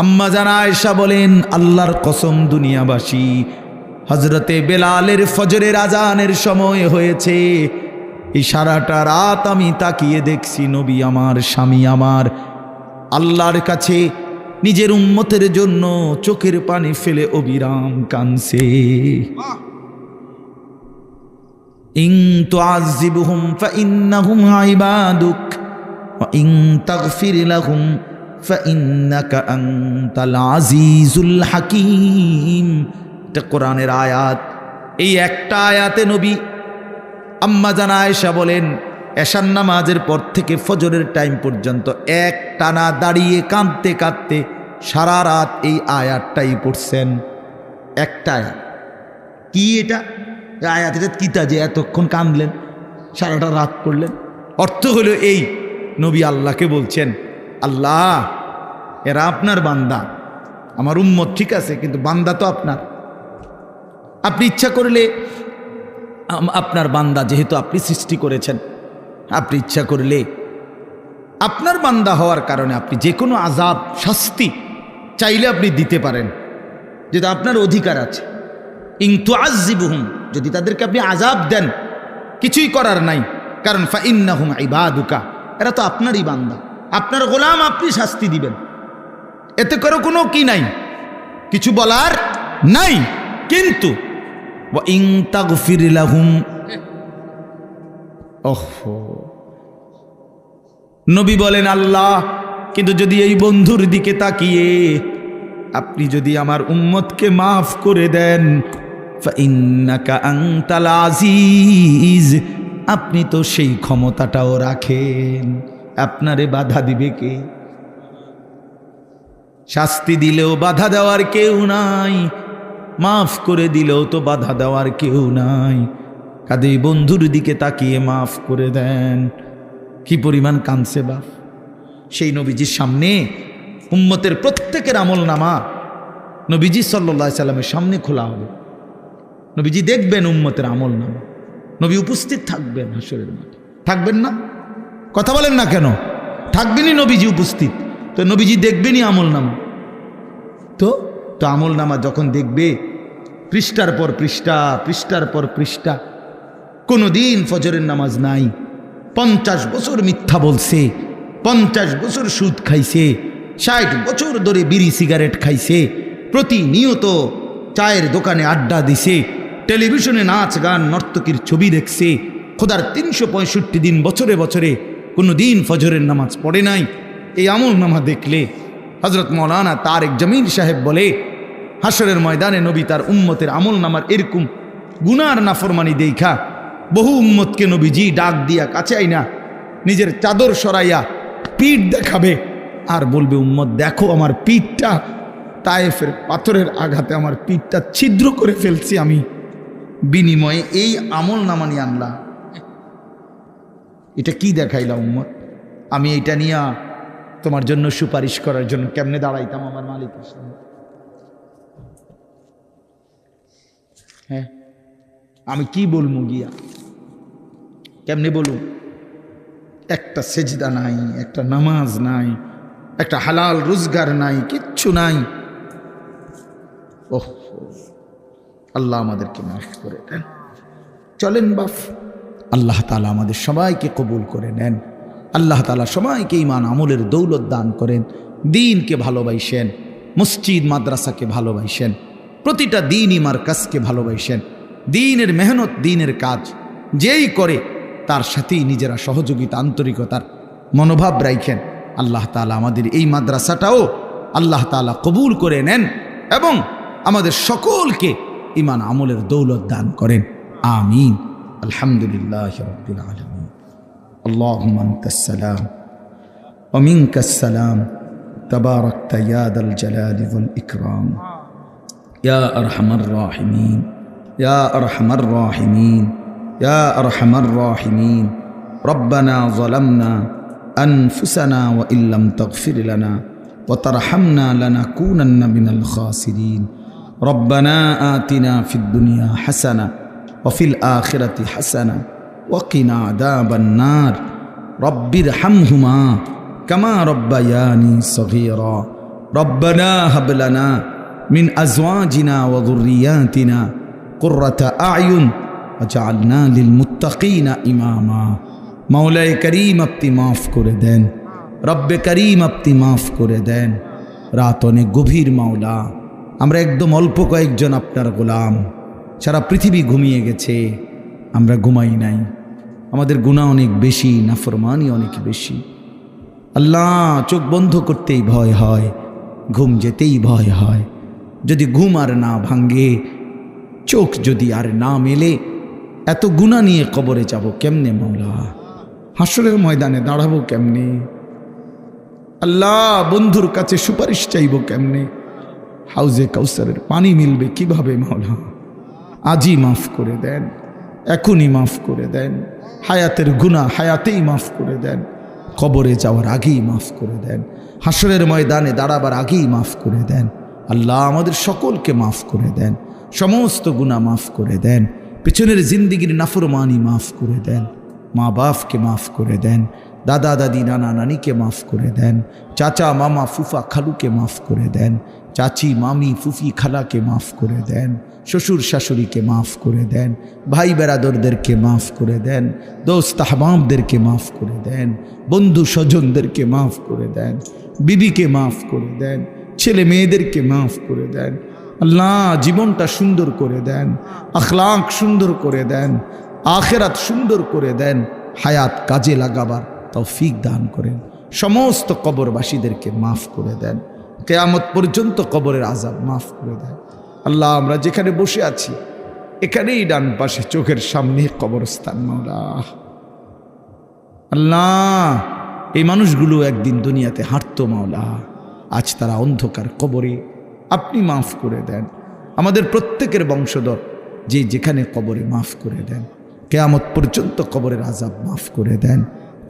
আম্মা জান আয়েশা বলেন আল্লাহর কসম দুনিয়াবাসী, হযরতে বেলালের ফজরের আজানের সময় হয়েছে, এই সারাটা রাত আমি তাকিয়ে দেখছি নবী আমার, স্বামী আমার আল্লাহর কাছে নিজের উম্মতের জন্য চোখের পানি ফেলে অবিরাম কাঁদছে। ইন তুআযিবহুম ফাইন্নাহুম ইবাদুক ওয়া ইন তাগফির লাহুম ফাইন্নাকা আনতাল আজিজুল হাকীম। এটা কোরআনের আয়াত। এই একটা আয়াতে নবী আম্মা জান আয়েশা বলেন এশার নামাজের পর থেকে ফজরের টাইম পর্যন্ত এক টানা দাঁড়িয়ে কাঁদতে কাঁদতে সারা রাত এই আয়াতটাই পড়ছেন। একটা আয়াত। কি এটা আয়াত? এটা কিতা যে এতক্ষণ কাঁদলেন, সারাটা রাত পড়লেন? অর্থ হলো এই, নবী আল্লাহকে বলছেন আল্লাহ এরা আপনার বান্দা, আমার উম্মত ঠিক আছে, কিন্তু বান্দা তো আপনার। আপনি ইচ্ছা করলে আপনার বান্দা যেহেতু আপনি সৃষ্টি করেছেন, আপনি ইচ্ছা করলে আপনার বান্দা হওয়ার কারণে আপনি যে কোনো আযাব শাস্তি চাইলে আপনি দিতে পারেন, যেটা আপনার অধিকার আছে। ইন তুআযিবুহুম, যদি তাদেরকে আপনি আযাব দেন কিছুই করার নাই, কারণ ফাইন্নাহুম ইবাদুকা, এরা তো আপনারই বান্দা, আপনার গোলাম, আপনি শাস্তি দিবেন, এতে করে কোনো কি নাই, কিছু বলার নাই। কিন্তু ওয়া ইন তাগফির লাহুম, ওহো, নবী বলেন আল্লাহ, কিন্তু যদি এই বন্ধুর দিকে তাকিয়ে আপনি যদি আমার উম্মতকে মাফ করে দেন, ফাইন্নাকা আনতাল আজিজ, আপনি তো সেই ক্ষমতাটাও রাখেন, আপনারে বাধা দিবে কে? শাস্তি দিলেও বাধা দেওয়ার কেউ নাই, মাফ করে দিলেও তো বাধা দেওয়ার কেউ নাই। কাজেই বন্ধুর দিকে তাকিয়ে মাফ করে দেন। কি পরিমাণ কাঁদছে বাপ! সেই নবীজির সামনে উম্মতের প্রত্যেকের আমল নামা নবীজি সাল্লাল্লাহু আলাইহি সাল্লামের সামনে খোলা হবে, নবীজি দেখবেন উম্মতের আমল নামা, নবী উপস্থিত থাকবেন হাসরের মাঠে। থাকবেন না? কথা বলেন না কেন? থাকবেনই নবীজি উপস্থিত, তো নবীজি দেখবেনই আমল নামা। তো আমল নামা যখন দেখবে, পৃষ্ঠার পর পৃষ্ঠা, পৃষ্ঠার পর পৃষ্ঠা, কোনো দিন ফজরের নামাজ নাই, 50 বছর মিথ্যা বলছে, 50 বছর সুদ খাইছে, 60 বছর ধরে বিড়ি সিগারেট খাইছে, প্রতিনিয়ত চায়ের দোকানে আড্ডা দিছে, টেলিভিশনে নাচ গান নর্তকীর ছবি দেখছে, খোদার 365 দিন বছরে বছরে কোনো দিন ফজরের নামাজ পড়ে নাই। এই আমল নামা দেখলে হযরত মাওলানা তারেক জমিল সাহেব বলে, হাসরের ময়দানে নবী তার উম্মতের আমল নামার এরকম গুনার নাফরমানি দেখা বহু উম্মতকে নবীজি ডাক দিয়া কাছে আইনা নিজের চাদর সরাইয়া পিঠ দেখাবে আর বলবে, উম্মত দেখো আমার পিঠটা, তায়েফের পাথরের আঘাতে আমার পিঠটা ছিদ্র করে ফেলছি আমি, বিনিময়ে এই আমল নামা নিয়ে আনলাম। এটা কি দেখাইলা উম্মত? আমি এটা নিয়ে তোমার জন্য সুপারিশ করার জন্য কেমনে দাঁড়াইতাম আমার মালিকের সামনে? হ্যাঁ, আমি কি বলবো গিয়া, কেমনে বলুন? একটা সেজদা নাই, একটা নামাজ নাই, একটা হালাল রোজগার নাই, কিচ্ছু নাই। ওহ, আল্লাহ আমাদেরকে মাফ করে দেন। চলেন বাপ, আল্লাহ তাআলা আমাদের সবাইকে কবুল করে নেন। আল্লাহ তাআলা সবাইকে ঈমান আমলের দৌলত দান করেন, দ্বীনকে ভালোবাসেন, মসজিদ মাদ্রাসাকে ভালোবাসেন, প্রতিটা দ্বীনি মারকাজকে ভালোবাসেন, দ্বীনের মেহনত দ্বীনের কাজ যেই করে তার সাথেই নিজেরা সহযোগিতা আন্তরিকতার মনোভাব রাখেন। আল্লাহ তাআলা আমাদের এই মাদ্রাসাটাও আল্লাহ তাআলা কবুল করে নেন এবং আমাদের সকলকে ঈমান আমলের দৌলত দান করেন। আমিন। আলহামদুলিল্লাহি রাব্বিল আলামিন। আল্লাহুম্মা আনতাস সালাম ওয়া মিনকাস সালাম, তাবারাকতা ইয়া দাল জালালি ওয়াল ইকরাম, ইয়া আরহামার রাহিমিন, ইয়া আরহামার রাহিমিন, ইয়া আরহামার রাহিমিন। রব্বানা যালামনা আনফুসানা ওয়া ইল্লাম তাগফির লানা ওয়া তারহামনা লানাকুনান্না মিনাল খাসিরিন। রব্বানা আতিনা ফিদ দুনিয়া হাসানা ওয়া ফিল আখিরাতি হাসানা ওয়া কিনা আযাবান নার। রব্বিরহামহুমা কামা রব্বায়ানি সগীরা। রব্বানা হাব লানা মিন আজওয়াজিনা ওয়া যুররিয়াতিনা কুররাতা আ'য়ুন ওয়াজআলনা লিল মুত্তাকিনা ইমামা। মাওলায়ে করিম আপনি মাফ করে দেন, রব্বে করিম আপনি মাফ করে দেন। রাত অনেক গভীর মাওলা, আমরা একদম অল্প কয়েকজন আপনার গোলাম, সারা পৃথিবী ঘুমিয়ে গেছে, আমরা ঘুমাই নাই। আমাদের গুনাহ অনেক বেশি, নাফরমানি অনেক বেশি। আল্লাহ, চোখ বন্ধ করতেই ভয় হয়, ঘুম যেতেই ভয় হয়। যদি ঘুম আর না ভাঙ্গে, চোখ যদি আর না মেলে, এত গুনাহ নিয়ে কবরে যাব কেমনে মাওলা? হাসরের ময়দানে দাঁড়াবো কেমনে? আল্লাহ, বন্ধুর কাছে সুপারিশ চাইব কেমনে? হাউজে কাউসারের পানি মিলবে কিভাবে মাওলা? আজই মাফ করে দেন, এখনই মাফ করে দেন। হায়াতের গুনাহ হায়াতেই মাফ করে দেন, কবরে যাওয়ার আগেই মাফ করে দেন, হাসরের ময়দানে দাঁড়াবার আগেই মাফ করে দেন। আল্লাহ, আমাদের সকলকে মাফ করে দেন, সমস্ত গুনাহ মাফ করে দেন। পেছনের জিন্দিগির নাফরমানি মাফ করে দেন, মা বাপকে মাফ করে দেন, দাদা দাদি নানা নানিকে মাফ করে দেন, চাচা মামা ফুফা খালুকে মাফ করে দেন, চাচি মামি ফুফি খালাকে মাফ করে দেন, শ্বশুর শাশুড়িকে মাফ করে দেন, ভাই বেরাদরদেরকে মাফ করে দেন, দোস্ত আহবাবদেরকে মাফ করে দেন, বন্ধু স্বজনদেরকে মাফ করে দেন, বিবিকে মাফ করে দেন, ছেলে মেয়েদেরকে মাফ করে দেন। আল্লাহ জীবনটা সুন্দর করে দেন, আখলাক সুন্দর করে দেন, আখেরাত সুন্দর করে দেন, হায়াত কাজে লাগাবার তৌফিক দান করেন। সমস্ত কবরবাসীদেরকে মাফ করে দেন, কিয়ামত পর্যন্ত কবরের আযাব মাফ করে দেন। আল্লাহ আমরা যেখানে বসে আছি এখানেই ডান পাশে চোখের সামনে কবরস্থান মাওলা। আল্লাহ এই মানুষগুলো একদিন দুনিয়াতে হাঁটতো মাওলা, আজ তারা অন্ধকার কবরে, আপনি মাফ করে দেন। আমাদের প্রত্যেকের বংশধর যে যেখানে কবরে মাফ করে দেন, কিয়ামত পর্যন্ত কবরের আযাব মাফ করে দেন,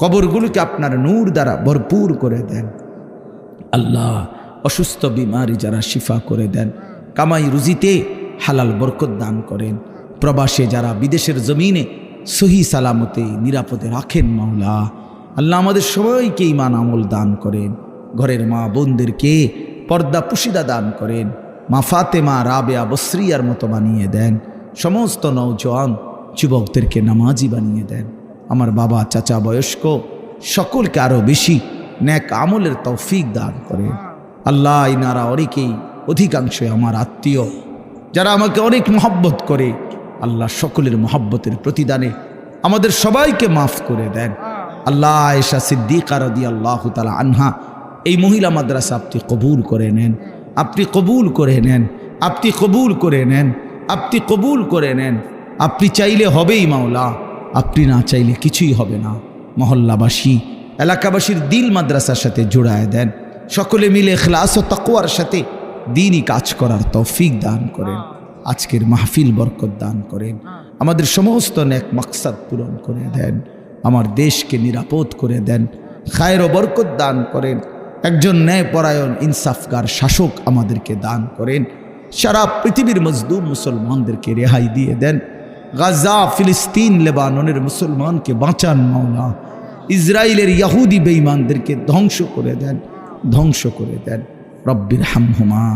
কবরগুলোকে আপনার নূর দ্বারা ভরপুর করে দেন। আল্লাহ অসুস্থ বিমারি যারা শিফা করে দেন, কামাই রুজিতে হালাল বরকত দান করেন, প্রবাসে যারা বিদেশের জমিনে সহি সালামতে নিরাপদে রাখেন মাওলা। আল্লাহ আমাদের সবাইকে ঈমান আমল দান করেন, ঘরের মা বোনদেরকে পর্দা পুশিদা দান করেন, মা ফাতেমা রাবেয়া বসরিয়ার মতো বানিয়ে দেন, সমস্ত নওজওয়ান যুবকদেরকে নামাজি বানিয়ে দেন। আমার বাবা চাচা বয়স্ক সকলকে আরও বেশি নেক আমলের তৌফিক দান করেন। আল্লাহ ইনারা অনেকেই অধিকাংশই আমার আত্মীয়, যারা আমাকে অনেক মহব্বত করে, আল্লাহ সকলের মহব্বতের প্রতিদানে আমাদের সবাইকে মাফ করে দেন। আল্লাহ আয়েশা সিদ্দিকা রাদিয়াল্লাহু তাআলা আনহা এই মহিলা মাদ্রাসা আপনি কবুল করে নেন, আপনি কবুল করে নেন, আপনি কবুল করে নেন, আপনি কবুল করে নেন। আপনি চাইলে হবেই মাওলা, আপনি না চাইলে কিছুই হবে না। মহল্লাবাসী এলাকাবাসীর দিল মাদ্রাসার সাথে জোড়ায় দেন, সকলে মিলে ইখলাস ও তাকওয়ার সাথে দ্বীনি কাজ করার তৌফিক দান করেন। আজকের মাহফিল বরকত দান করেন, আমাদের সমস্ত নেক মাকসাদ পূরণ করে দেন, আমার দেশকে নিরাপদ করে দেন, খায়ের ও বরকত দান করেন। একজন ন্যায়পরায়ণ ইনসাফগার শাসক আমাদেরকে দান করেন। সারা পৃথিবীর মজলুম মুসলমানদেরকে রেহাই দিয়ে দেন। গাজা, ফিলিস্তিন, লেবাননের মুসলমানকে বাঁচান মাওলা। ইসরায়েলের ইহুদি বেঈমানদেরকে ধ্বংস করে দেন, ধ্বংস করে দেন। রব্বির হামহুমা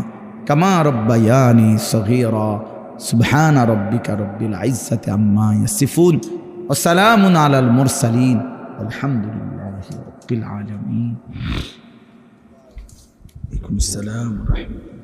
কামা রব্বায়ানি সগীরা। সুবহান রাব্বিকা রব্বিল ইজ্জাতি আম্মা ইয়াসিফুন ওয়া সালামুন আলাল মুরসালিন আলহামদুলিল্লাহি রাব্বিল আলামিন। ওয়া আলাইকুম আসসালাম ওয়া রাহমাতুল্লাহ।